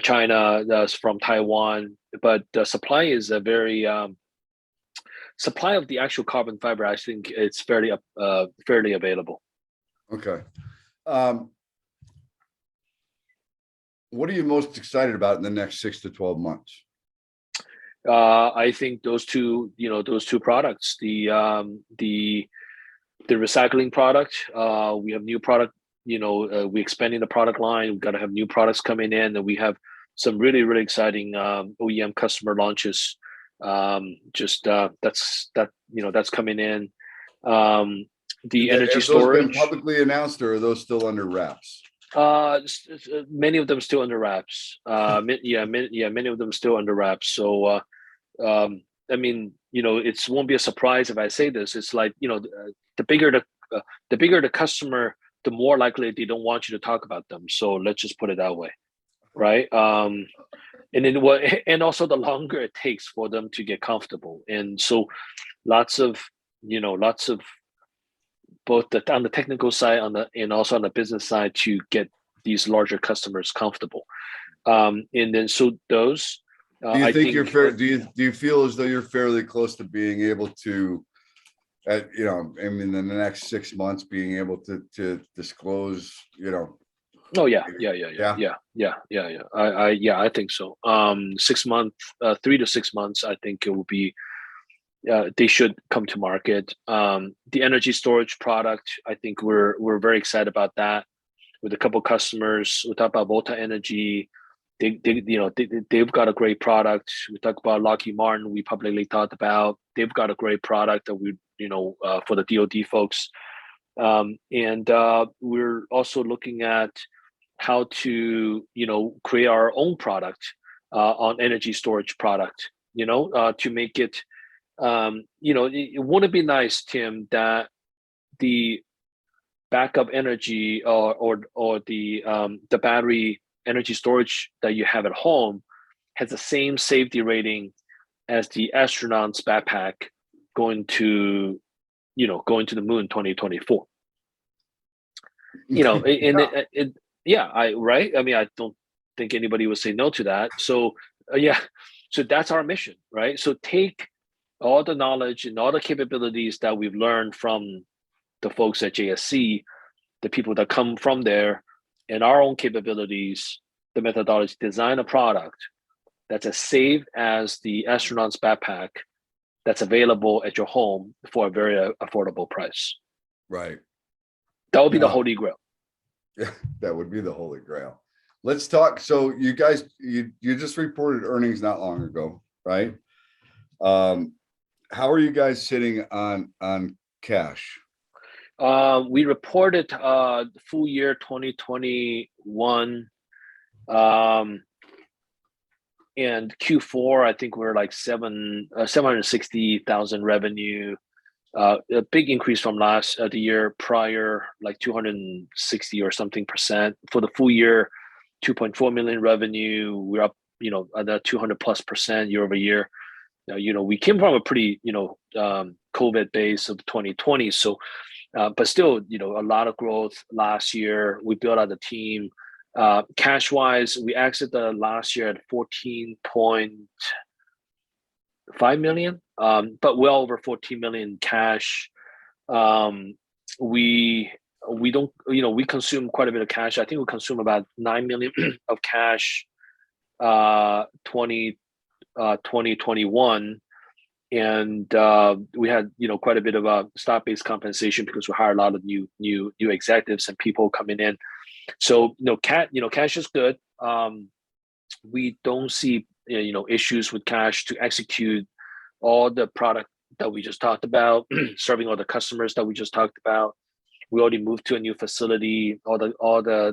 China, that's from Taiwan, but the supply is a very supply of the actual carbon fiber. I think it's fairly available. Okay. What are you most excited about in the next 6 to 12 months? I think those two products, the recycling product, we have new product, we're expanding the product line. We've got to have new products coming in, and we have some really, really exciting OEM customer launches. That's coming in. The energy storage. Have those been publicly announced, or are those still under wraps? Many of them still under wraps. Many of them still under wraps. So, I mean, it won't be a surprise if I say this. It's like, the bigger the customer, the more likely they don't want you to talk about them. So let's just put it that way, right? And then and also the longer it takes for them to get comfortable. And so lots of both on the technical side and also on the business side to get these larger customers comfortable. And then so those. Do you I think think you're fair? Do you feel as though you're fairly close to being able to, in the next 6 months, being able to disclose, Oh yeah. I think so. 6 months, 3 to 6 months. I think it will be. They should come to market. The energy storage product, I think we're very excited about that. With a couple customers, we talk about Volta Energy. They've got a great product. We talk about Lockheed Martin. We publicly talked about they've got a great product that for the DoD folks. And we're also looking at how to create our own product on energy storage product. To make it. Wouldn't it be nice, Tim, that the backup energy or the battery energy storage that you have at home has the same safety rating as the astronaut's backpack going to the moon 2024. Right. I mean, I don't think anybody would say no to that. So so that's our mission, right? So take all the knowledge and all the capabilities that we've learned from the folks at JSC, the people that come from there, and our own capabilities, the methodology, design a product that's as safe as the astronaut's backpack that's available at your home for a very affordable price. Right. That would be the holy grail. Yeah, that would be the holy grail. Let's talk. So you guys, you just reported earnings not long ago, right? How are you guys sitting on cash? We reported full year 2021, and Q4. I think we're like 760,000 revenue. A big increase from the year prior, like 260 or something percent. For the full year, 2.4 million revenue. We're up, at 200+% year over year. Now, we came from a pretty, COVID base of 2020. So, but still, a lot of growth last year. We built out the team. Cash wise, we exited the last year at 14.5 million, but well over 14 million cash. We don't, we consume quite a bit of cash. I think we consume about 9 million of cash, 2021. And we had, quite a bit of stock-based compensation because we hired a lot of new executives and people coming in. So, cash is good. We don't see, issues with cash to execute all the product that we just talked about, serving all the customers that we just talked about. We already moved to a new facility. All the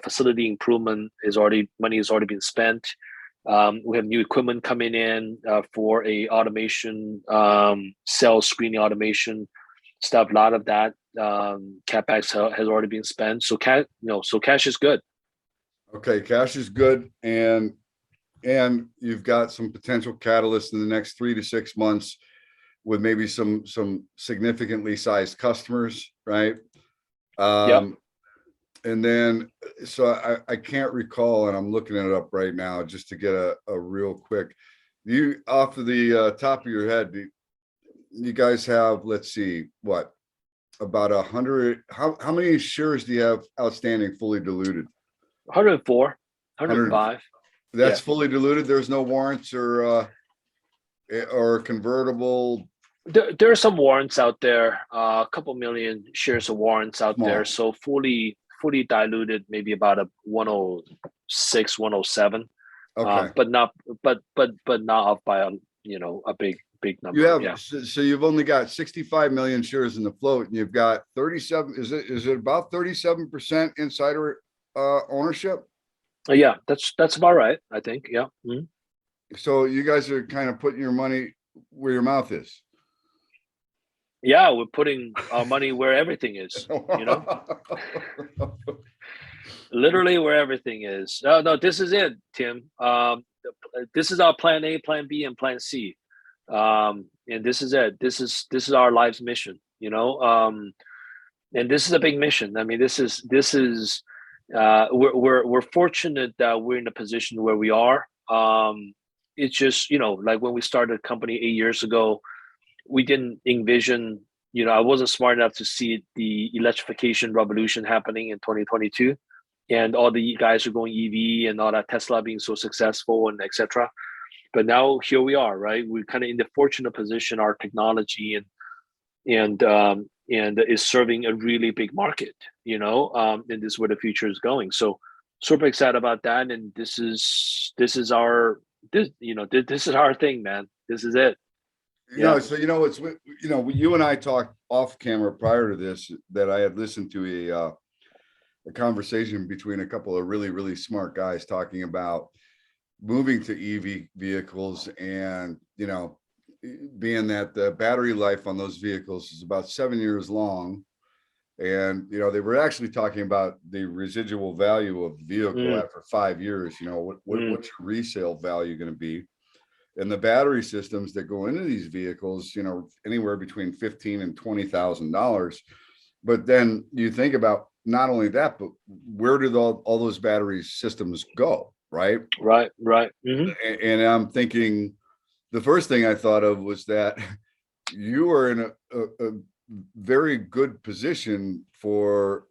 facility improvement money has already been spent. We have new equipment coming in for a automation, sales screening automation stuff. A lot of that CapEx has already been spent. So cash is good. Okay, cash is good, and you've got some potential catalysts in the next 3 to 6 months with maybe some significantly sized customers, right? Yep. And then, so I can't recall, and I'm looking it up right now just to get a real quick. You, off of the top of your head, you guys have, let's see, what, about 100? How many shares do you have outstanding, fully diluted? 104, 105. That's fully diluted. There's no warrants or convertible. There are some warrants out there. A couple million shares of warrants out there. So fully diluted, maybe about a 106, 107. Okay. But not off by a big number. You have so you've only got 65 million shares in the float, and you've got 37. Is it about 37% insider ownership? Yeah, that's about right, I think. Yeah. Mm-hmm. So you guys are kind of putting your money where your mouth is. Yeah, we're putting our money where everything is, literally where everything is. No, this is it, Tim. This is our plan A, plan B, and plan C. And this is it. This is our life's mission. And this is a big mission. I mean, we're fortunate that we're in a position where we are. It's just, like when we started the company 8 years ago, we didn't envision, I wasn't smart enough to see the electrification revolution happening in 2022, and all the guys are going EV and all that, Tesla being so successful and etc. But now here we are, right? We're kind of in the fortunate position, our technology and is serving a really big market, and this is where the future is going. So super excited about that. And this is our thing, man. This is it. Yeah. So it's you and I talked off camera prior to this, that I had listened to a conversation between a couple of really, really smart guys talking about moving to EV vehicles, and being that the battery life on those vehicles is about 7 years long. And they were actually talking about the residual value of the vehicle after 5 years. What's your resale value going to be? And the battery systems that go into these vehicles, anywhere between $15,000 and $20,000. But then you think about not only that, but where did all those battery systems go, right? Right. And I'm thinking, the first thing I thought of was that you are in a very good position for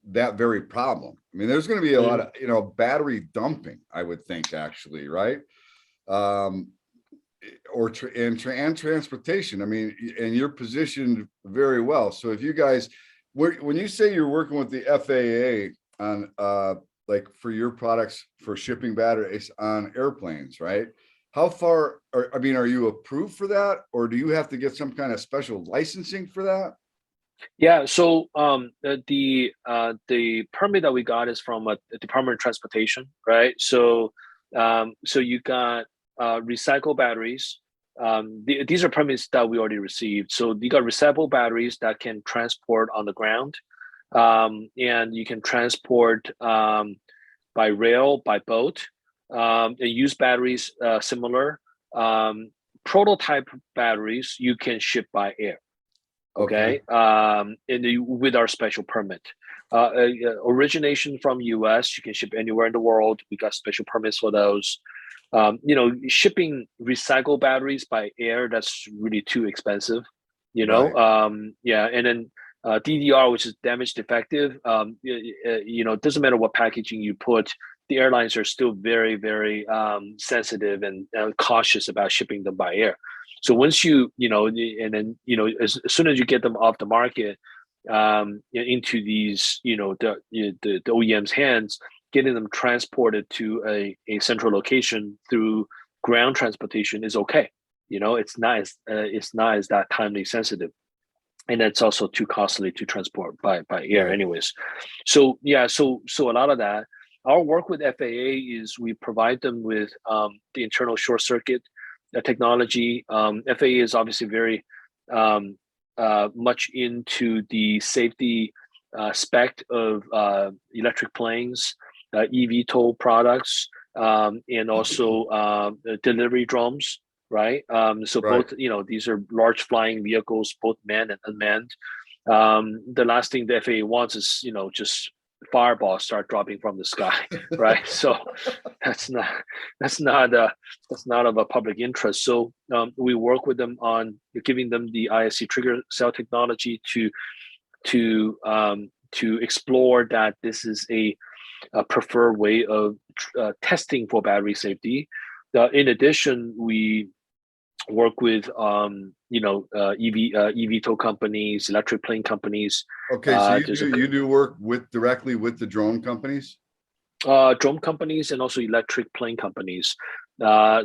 that very problem. I mean, there's going to be a lot of, battery dumping, I would think, actually, right? And transportation. I mean, and you're positioned very well. So if you guys, when you say you're working with the FAA on, like for your products for shipping batteries on airplanes, right? How far, are you approved for that, or do you have to get some kind of special licensing for that? Yeah. So the permit that we got is from a Department of Transportation, right? So you got recycle batteries. These are permits that we already received. So you got recyclable batteries that can transport on the ground, and you can transport by rail, by boat. And use batteries similar. Prototype batteries you can ship by air. Okay. With our special permit. Origination from US, you can ship anywhere in the world. We got special permits for those. Shipping recycled batteries by air, that's really too expensive. Right. Yeah. And then DDR, which is damage defective. It doesn't matter what packaging you put. The airlines are still very, very sensitive and cautious about shipping them by air. So once and then as soon as you get them off the market into these, the OEM's hands, getting them transported to a central location through ground transportation is okay. It's not as that timely sensitive, and it's also too costly to transport by air, anyways. So yeah, so a lot of that. Our work with FAA is we provide them with the internal short circuit technology. FAA is obviously very much into the safety spec of electric planes, eVTOL products, and also delivery drones, right? So Right. both, these are large flying vehicles, both manned and unmanned. The last thing the FAA wants is, just fireballs start dropping from the sky, right? So that's not of a public interest. So we work with them on giving them the ISC trigger cell technology to explore that this is a preferred way of testing for battery safety. In addition, we work with eVTOL companies, electric plane companies. Okay, so you do work directly with the drone companies? Drone companies and also electric plane companies.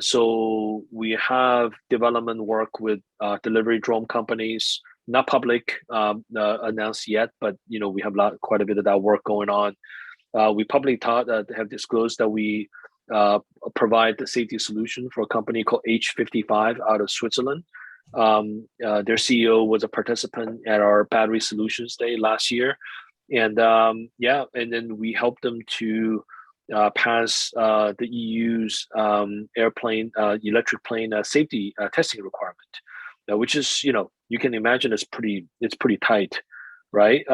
So we have development work with delivery drone companies, not public announced yet, but we have quite a bit of that work going on. We publicly have disclosed that we provide the safety solution for a company called H55 out of Switzerland. Their CEO was a participant at our Battery Solutions Day last year. And and then we helped them to pass the EU's electric plane safety testing requirement. which is, you can imagine it's pretty tight, right?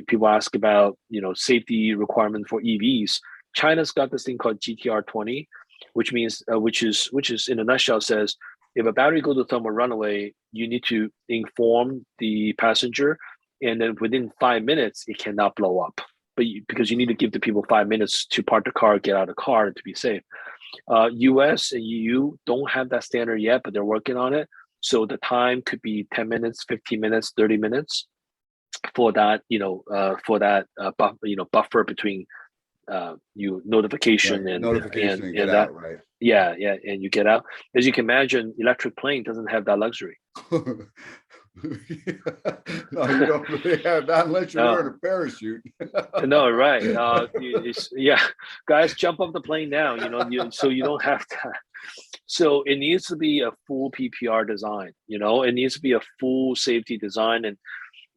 People ask about, safety requirement for EVs. China's got this thing called GTR 20, which means, which is in a nutshell says, if a battery goes to thermal runaway, you need to inform the passenger, and then within 5 minutes, it cannot blow up. Because you need to give the people 5 minutes to park the car, get out of the car, to be safe. US and EU don't have that standard yet, but they're working on it. So the time could be 10 minutes, 15 minutes, 30 minutes for that, buffer between notification Right. and Notification and get that. out, right? Yeah, and you get out. As you can imagine, electric plane doesn't have that luxury. No, you don't really have that unless you're wearing a parachute. No, right. Yeah, guys, jump off the plane now. So you don't have to. So it needs to be a full PPR design. It needs to be a full safety design,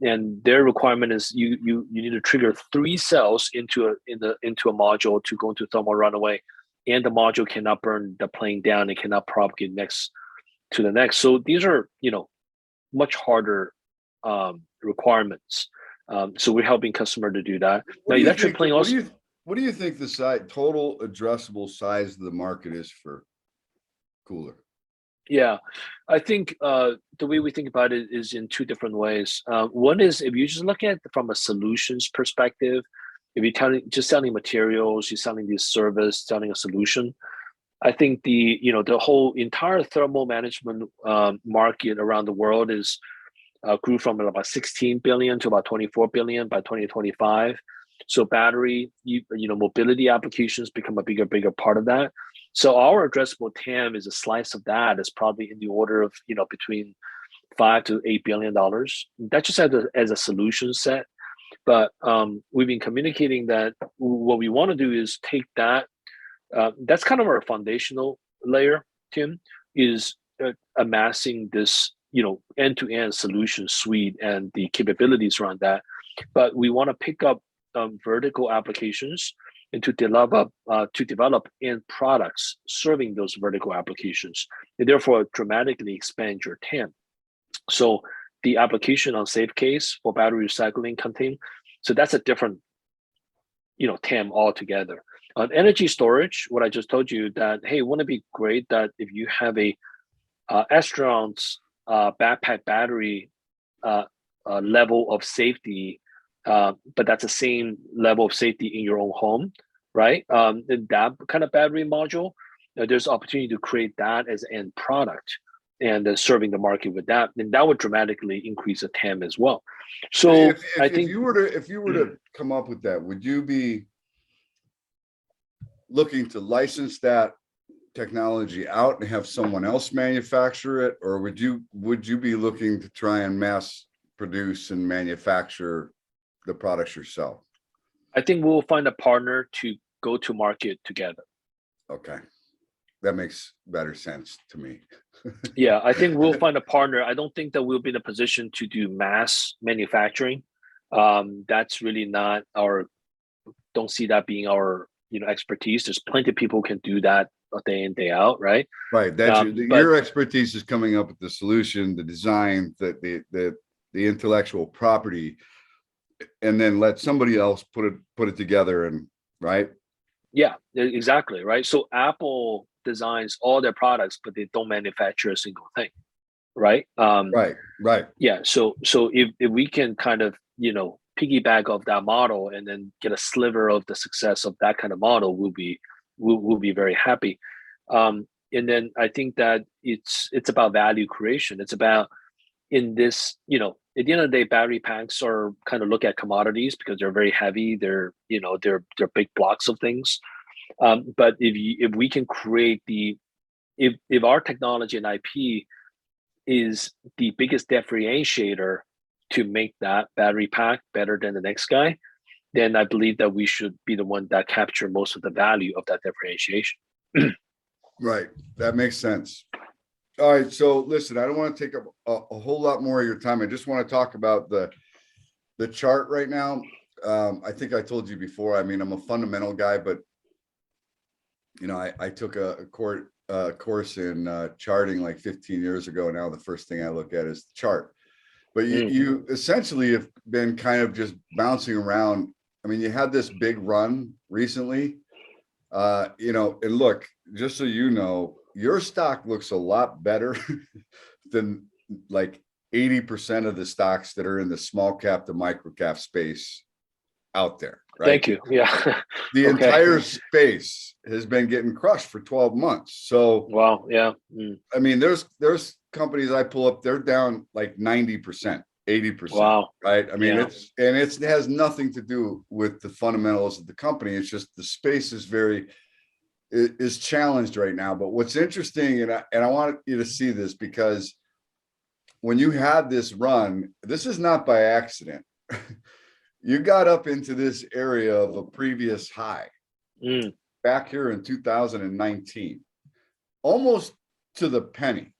and their requirement is you need to trigger 3 cells into a module to go into thermal runaway, and the module cannot burn the plane down. It cannot propagate next to the next. So these are much harder requirements. So we're helping customer to do that. Now, electric plane also. What do you think the total addressable size of the market is for KULR? Yeah, I think the way we think about it is in 2 different ways. One is if you just look at it from a solutions perspective, if you're just selling materials, you're selling this service, selling a solution. I think the whole entire thermal management market around the world is grew from about 16 billion to about 24 billion by 2025. So battery, mobility applications become a bigger part of that. So our addressable TAM is a slice of that. It's probably in the order of between $5 to $8 billion. That's just as a solution set. But we've been communicating that what we want to do is take that. That's kind of our foundational layer, Tim, is amassing this end-to-end solution suite and the capabilities around that. But we want to pick up vertical applications and to develop end products serving those vertical applications, and therefore dramatically expand your TAM. So the application on safe case for battery recycling contain, so that's a different TAM altogether. On energy storage, what I just told you that, hey, wouldn't it be great that if you have a astronaut's backpack battery level of safety, but that's the same level of safety in your own home, right? And that kind of battery module, there's opportunity to create that as an end product and then serving the market with that, and that would dramatically increase the TAM as well. So I think if you were to come up with that, would you be looking to license that technology out and have someone else manufacture it, or would you be looking to try and mass produce and manufacture the products yourself? I think we'll find a partner to go to market together. Okay, that makes better sense to me. Yeah, I think we'll find a partner. I don't think that we'll be in a position to do mass manufacturing. That's really not don't see that being our expertise. There's plenty of people who can do that day in, day out, right? Right. That's your expertise is coming up with the solution, the design, the intellectual property, and then let somebody else put it together, and right. Yeah, exactly. Right. So Apple designs all their products, but they don't manufacture a single thing. Right. Right. Yeah. So if we can kind of, piggyback off that model and then get a sliver of the success of that kind of model, we'll be very happy. And then I think that it's about value creation. It's about in this, at the end of the day, battery packs are kind of look at commodities because they're very heavy. They're big blocks of things. But if we can create if our technology and IP is the biggest differentiator to make that battery pack better than the next guy, then I believe that we should be the one that capture most of the value of that differentiation. Right. That makes sense. All right. So listen, I don't want to take up a whole lot more of your time. I just want to talk about the chart right now. I think I told you before, I mean, I'm a fundamental guy, but I took a a course in charting like 15 years ago. Now the first thing I look at is the chart. But you essentially have been kind of just bouncing around. I mean, you had this big run recently, you know, and look, just so you know, your stock looks a lot better than like 80% of the stocks that are in the small cap to micro cap space out there, right? Thank you. Yeah. The Okay. entire space has been getting crushed for 12 months. So, Wow. Yeah. I mean, there's companies I pull up, they're down like 90%, 80%, Wow. right? I mean, Yeah. it has nothing to do with the fundamentals of the company. It's just the space is challenged right now. But what's interesting, and I want you to see this, because when you had this run, this is not by accident. You got up into this area of a previous high back here in 2019, almost to the penny,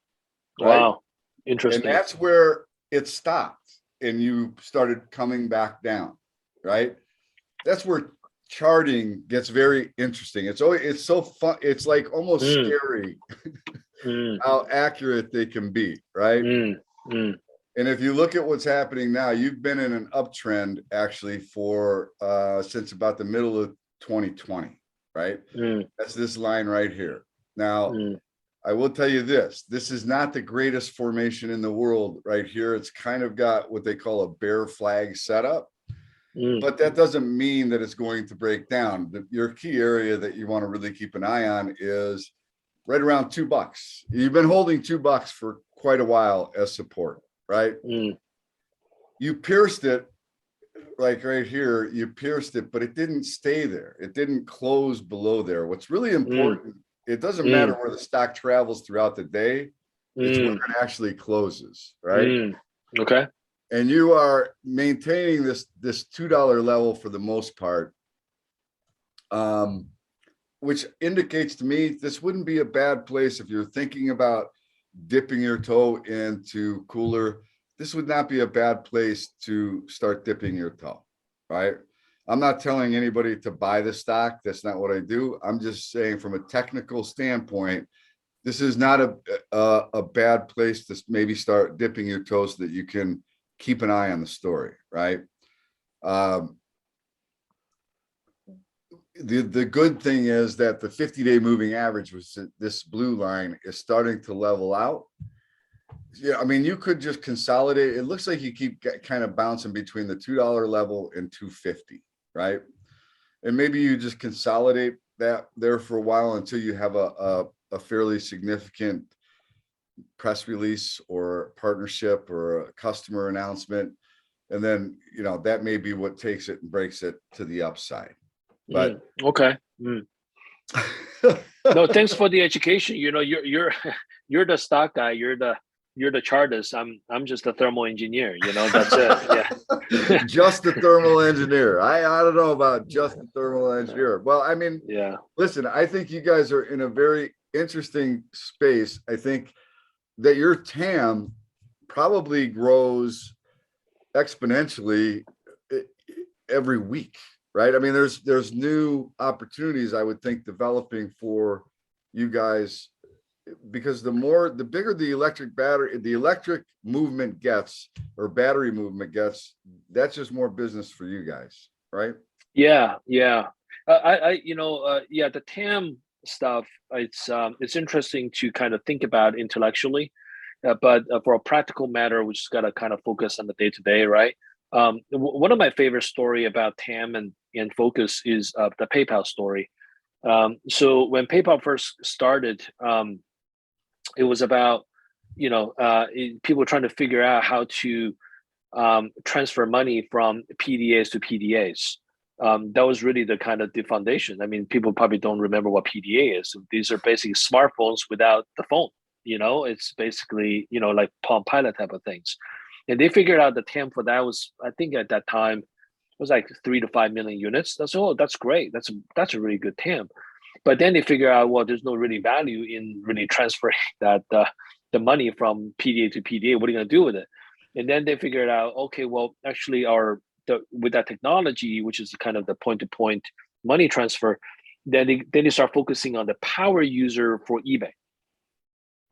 right? Wow. Interesting. And that's where it stopped and you started coming back down, right? That's where charting gets very interesting. It's so fun. It's like almost scary how accurate they can be, right? And if you look at what's happening now, you've been in an uptrend actually for since about the middle of 2020, right? That's this line right here. Now, I will tell you this is not the greatest formation in the world right here. It's kind of got what they call a bear flag setup, but that doesn't mean that it's going to break down. Your key area that you want to really keep an eye on is right around $2. You've been holding $2 for quite a while as support, right? You pierced it, like right here, you pierced it, but it didn't stay there. It didn't close below there. What's really important, it doesn't matter where the stock travels throughout the day, it's where it actually closes, right? Okay. And you are maintaining this $2 level for the most part, which indicates to me this wouldn't be a bad place if you're thinking about dipping your toe into KULR. This would not be a bad place to start dipping your toe, right? I'm not telling anybody to buy the stock. That's not what I do. I'm just saying from a technical standpoint, this is not a bad place to maybe start dipping your toes so that you can keep an eye on the story, right? The good thing is that the 50-day moving average, was this blue line, is starting to level out. Yeah, I mean, you could just consolidate. It looks like you keep kind of bouncing between the $2 level and 250, right? And maybe you just consolidate that there for a while until you have a fairly significant press release or partnership or a customer announcement. And then, you know, that may be what takes it and breaks it to the upside. But okay. No, thanks for the education. You know, you're the stock guy. You're the chartist. I'm just a thermal engineer. You know, that's it. Yeah. Just a thermal engineer. I don't know about just a thermal engineer. Well, I mean, yeah. Listen, I think you guys are in a very interesting space. I think that your TAM probably grows exponentially every week, right? I mean, there's new opportunities, I would think, developing for you guys, because the bigger the electric movement gets, or battery movement gets, that's just more business for you guys, right? Yeah. The TAM stuff, it's interesting to kind of think about intellectually, but for a practical matter, we just got to kind of focus on the day to day, right? One of my favorite story about TAM and focus is the PayPal story. So when PayPal first started, it was about, people trying to figure out how to transfer money from PDAs to PDAs. That was really the kind of the foundation. I mean, people probably don't remember what PDA is. These are basically smartphones without the phone. You know, it's basically, like Palm Pilot type of things. And they figured out the TAM for that was, I think at that time, it was like 3 to 5 million units. That's great. That's a really good TAM. But then they figure out, well, there's no really value in really transferring that the money from PDA to PDA. What are you going to do with it? And then they figured out, okay, well, actually, with that technology, which is kind of the point-to-point money transfer, then they start focusing on the power user for eBay.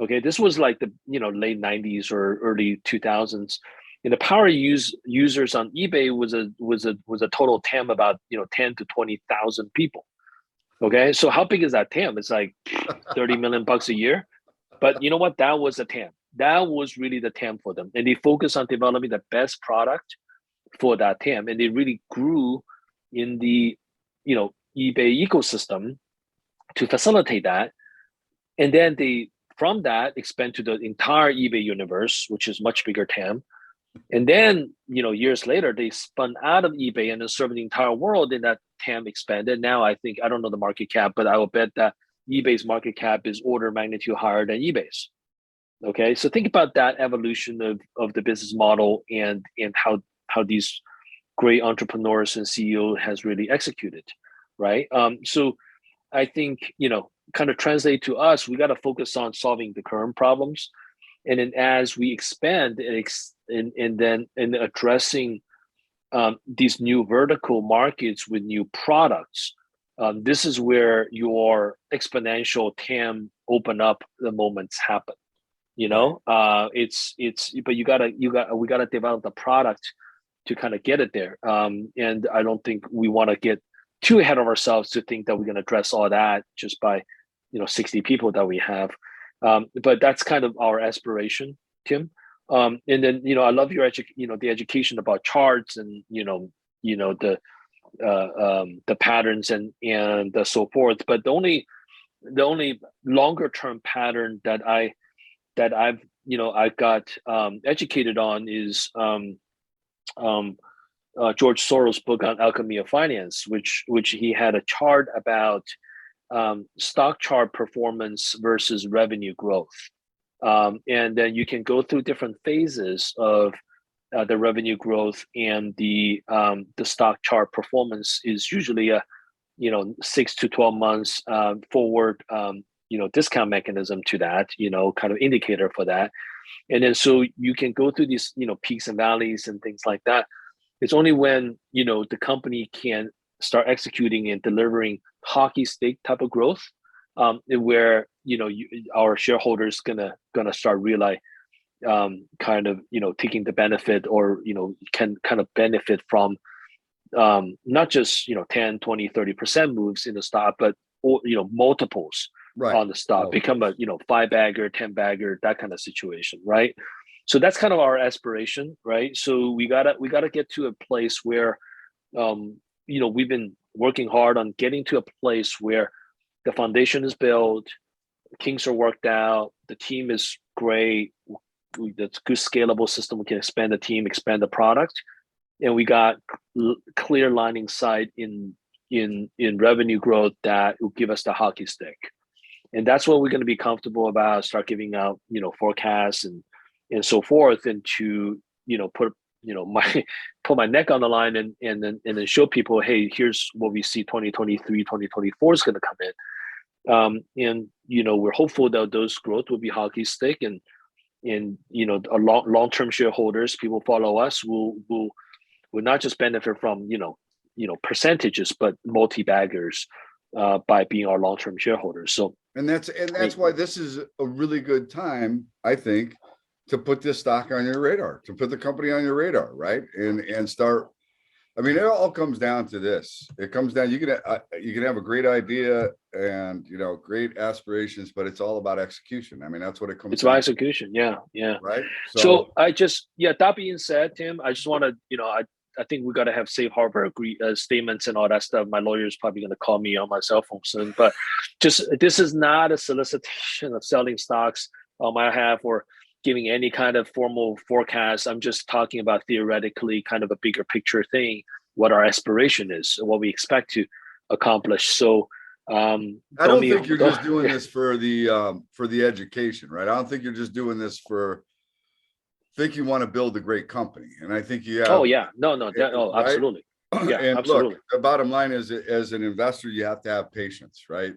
Okay, this was like the late 90s or early 2000s. And the power users on eBay was a total TAM about 10 to 20,000 people. Okay, so how big is that TAM? It's like 30 million bucks a year. But you know what? That was a TAM. That was really the TAM for them, and they focused on developing the best product for that TAM, and they really grew in the eBay ecosystem to facilitate that. And then they from that expand to the entire eBay universe, which is much bigger TAM. And then, years later, they spun out of eBay and then served the entire world, and that TAM expanded. Now, I think, I don't know the market cap, but I will bet that eBay's market cap is order of magnitude higher than eBay's. Okay, so think about that evolution of the business model and how these great entrepreneurs and CEO has really executed, right? So I think, kind of translate to us, we got to focus on solving the current problems. And then as we expand and then addressing these new vertical markets with new products, this is where your exponential TAM open up the moments happen. It's but we gotta develop the product to kind of get it there. And I don't think we want to get too ahead of ourselves to think that we're going to address all that just by 60 people that we have. But that's kind of our aspiration, Tim. And then I love your the education about charts and the patterns and the so forth. But the only longer term pattern that I've I got educated on is George Soros' book on Alchemy of Finance, which he had a chart about stock chart performance versus revenue growth. And then you can go through different phases of the revenue growth, and the stock chart performance is usually a 6 to 12 months forward discount mechanism to that, kind of indicator for that. And then so you can go through these peaks and valleys and things like that. It's only when the company can start executing and delivering hockey stick type of growth, where our shareholders gonna start realize kind of taking the benefit, or can kind of benefit from not just 10, 20, 30% moves in the stock, but multiples on the stock, become a 5-bagger, 10-bagger, that kind of situation, right? So that's kind of our aspiration, right? So we gotta get to a place where we've been working hard on getting to a place where the foundation is built, kinks are worked out, the team is great, that's good scalable system. We can expand the team, expand the product, and we got clear lining sight in revenue growth that will give us the hockey stick. And that's what we're going to be comfortable about, start giving out forecasts and so forth, and to put my neck on the line and then show people, hey, here's what we see 2023, 2024 is going to come in. And we're hopeful that those growth will be hockey stick, and a long-term shareholders, people follow us, will not just benefit from percentages, but multi-baggers by being our long-term shareholders. So that's why this is a really good time, I think, to put this stock on your radar, to put the company on your radar, right? And start. I mean, it all comes down to this. It comes down. You can have a great idea and great aspirations, but it's all about execution. I mean, that's what it comes. It's about execution. Yeah. Right. So that being said, Tim, I just want to I think we got to have safe harbor statements and all that stuff. My lawyer's probably going to call me on my cell phone soon, but this is not a solicitation of selling stocks on my behalf or giving any kind of formal forecast. I'm just talking about theoretically kind of a bigger picture thing, what our aspiration is, what we expect to accomplish. So I don't think you're just doing this for the education, right? I don't think you're just doing this for think you want to build a great company. And I think you have. Oh yeah, no, right? Absolutely. Yeah, and absolutely. Look, the bottom line is, as an investor, you have to have patience, right?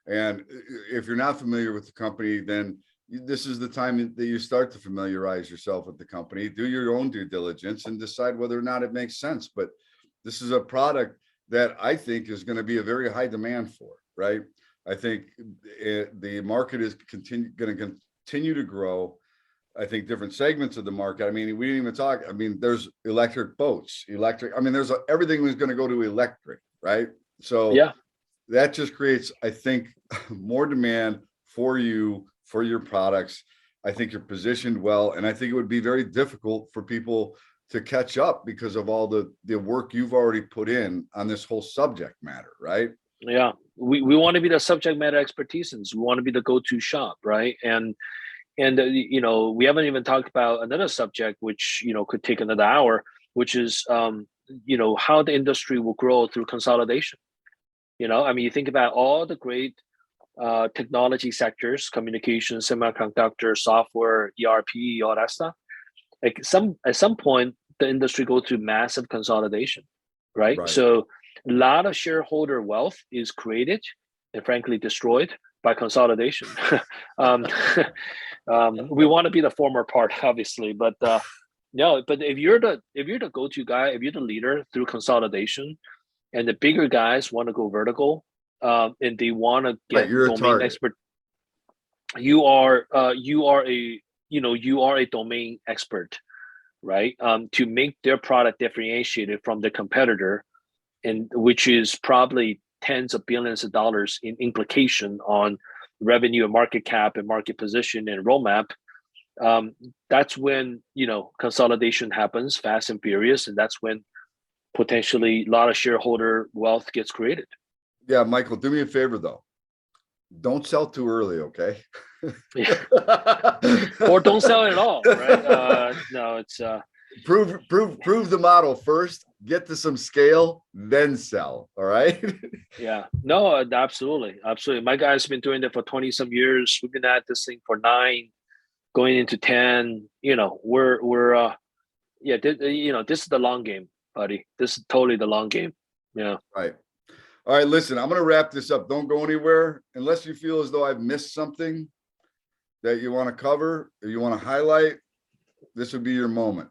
And if you're not familiar with the company, then this is the time that you start to familiarize yourself with the company, do your own due diligence, and decide whether or not it makes sense. But this is a product that I think is going to be a very high demand for, right? I think the market is going to continue to grow. I think different segments of the market. I mean, we didn't even talk. I mean, there's electric boats, I mean, there's everything was going to go to electric, right? So Yeah. that just creates, I think, more demand for you, for your products. I think you're positioned well, and I think it would be very difficult for people to catch up because of all the work you've already put in on this whole subject matter, right? Yeah. We want to be the subject matter expertise, and we want to be the go-to shop, right? And you know, we haven't even talked about another subject, which, you know, could take another hour, which is you know, how the industry will grow through consolidation. You know, I mean, you think about all the great technology sectors, communication, semiconductor, software, ERP, all that stuff. Like at some point, the industry go through massive consolidation, right? Right. So a lot of shareholder wealth is created and frankly destroyed by consolidation. um, we want to be the former part, obviously, but no. But if you're the go-to guy, if you're the leader through consolidation, and the bigger guys want to go vertical, and they want to Right, get you're a domain target. expert, you are a, you know, you are a domain expert, right? To make their product differentiated from the competitor, and which is probably tens of billions of dollars in implication on revenue and market cap and market position and roadmap. That's when, you know, consolidation happens fast and furious, and that's when potentially a lot of shareholder wealth gets created. Yeah, Michael, do me a favor though. Don't sell too early, okay? Yeah. Or don't sell it at all, right? No, it's prove the model first, get to some scale, then sell. All right. yeah, no, absolutely, absolutely. My guy's been doing it for 20 some years. We've been at this thing for 9, going into 10. You know, we're yeah, you know, this is the long game, buddy. This is totally the long game. Yeah. Right. All right, listen, I'm going to wrap this up. Don't go anywhere unless you feel as though I've missed something that you want to cover or you want to highlight. This would be your moment.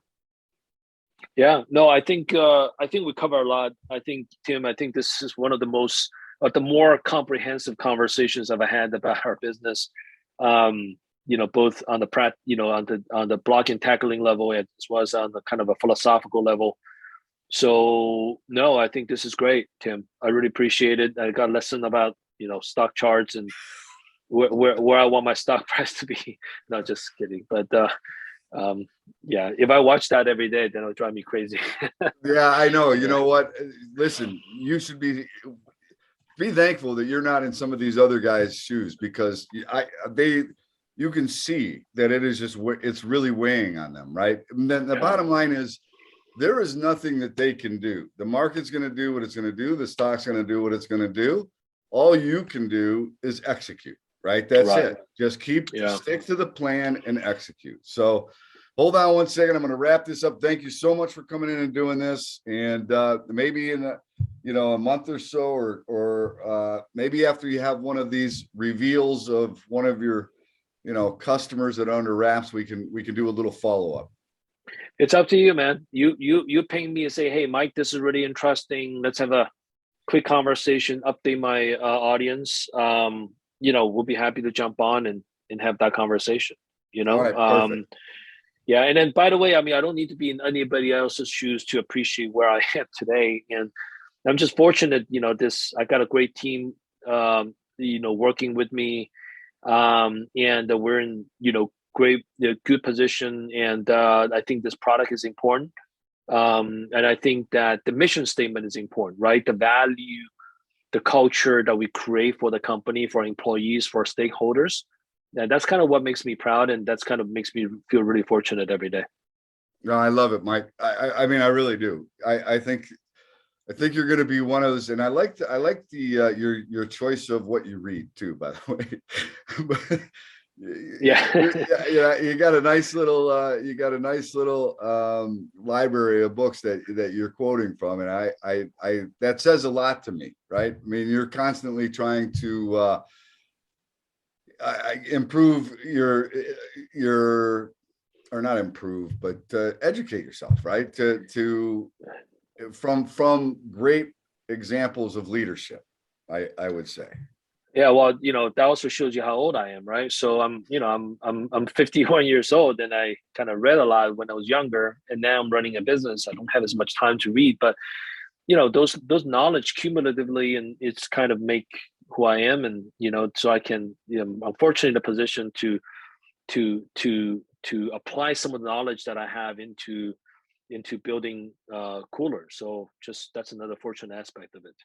Yeah, no, I think we cover a lot. I think, Tim, I think this is one of the most the more comprehensive conversations I've had about our business. You know, both on the you know, on the block and tackling level, as well as on the kind of a philosophical level. So no, I think this is great, Tim. I really appreciate it. I got a lesson about, you know, stock charts and where I want my stock price to be. No, just kidding. But yeah, if I watch that every day, then it'll drive me crazy. Yeah, I know. You know what? Listen, you should be thankful that you're not in some of these other guys' shoes, because you can see that it is just, it's really weighing on them, right? And then the bottom line is, there is nothing that they can do. The market's going to do what it's going to do. The stock's going to do what it's going to do. All you can do is execute, right? That's it. Just stick to the plan and execute. So hold on one second. I'm going to wrap this up. Thank you so much for coming in and doing this. And maybe in a month or so, or maybe after you have one of these reveals of one of your, customers that are under wraps, we can do a little follow-up. It's up to you, man. You ping me and say, hey, Mike, this is really interesting. Let's have a quick conversation, update my audience. We'll be happy to jump on and have that conversation, All right, yeah. And then, by the way, I mean, I don't need to be in anybody else's shoes to appreciate where I am today. And I'm just fortunate, I got a great team, working with me. And we're in, good position. And I think this product is important. And I think that the mission statement is important, right? The value, the culture that we create for the company, for employees, for stakeholders. And that's kind of what makes me proud. And that's kind of makes me feel really fortunate every day. No, I love it, Mike. I mean, I really do. I think you're going to be one of those, and I like your choice of what you read too, by the way. But, yeah, you got a nice little library of books that you're quoting from, and I that says a lot to me, right? I mean, you're constantly trying to improve or not improve, but educate yourself, right? From great examples of leadership, I would say. Yeah, well, that also shows you how old I am, right? So I'm 51 years old, and I kind of read a lot when I was younger, and now I'm running a business. I don't have as much time to read, but those knowledge cumulatively, and it's kind of make who I am, and so I can, I'm fortunately in a position to apply some of the knowledge that I have into building KULR. So just that's another fortunate aspect of it.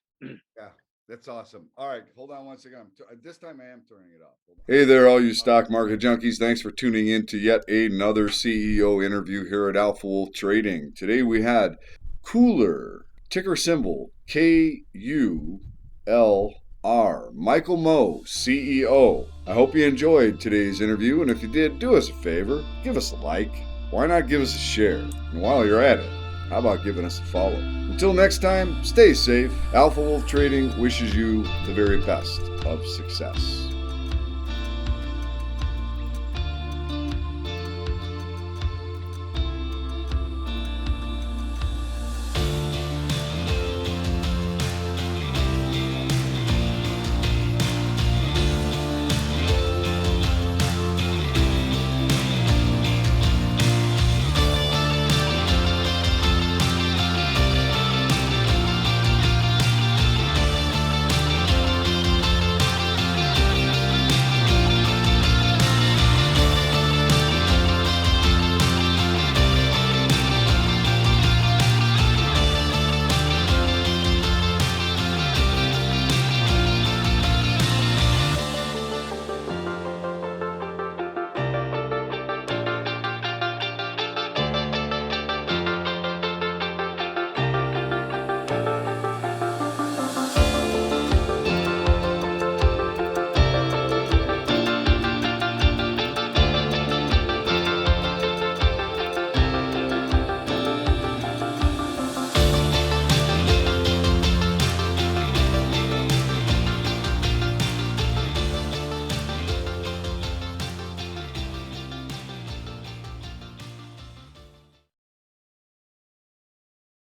Yeah, that's awesome. All right, hold on one second. This time I am turning it off. Hey there, all you stock market junkies. Thanks for tuning in to yet another CEO interview here at Alpha Wolf Trading. Today we had KULR, ticker symbol KULR, Michael Moe, CEO. I hope you enjoyed today's interview, and if you did, do us a favor, give us a like. Why not give us a share? And while you're at it, how about giving us a follow? Until next time, stay safe. Alpha Wolf Trading wishes you the very best of success.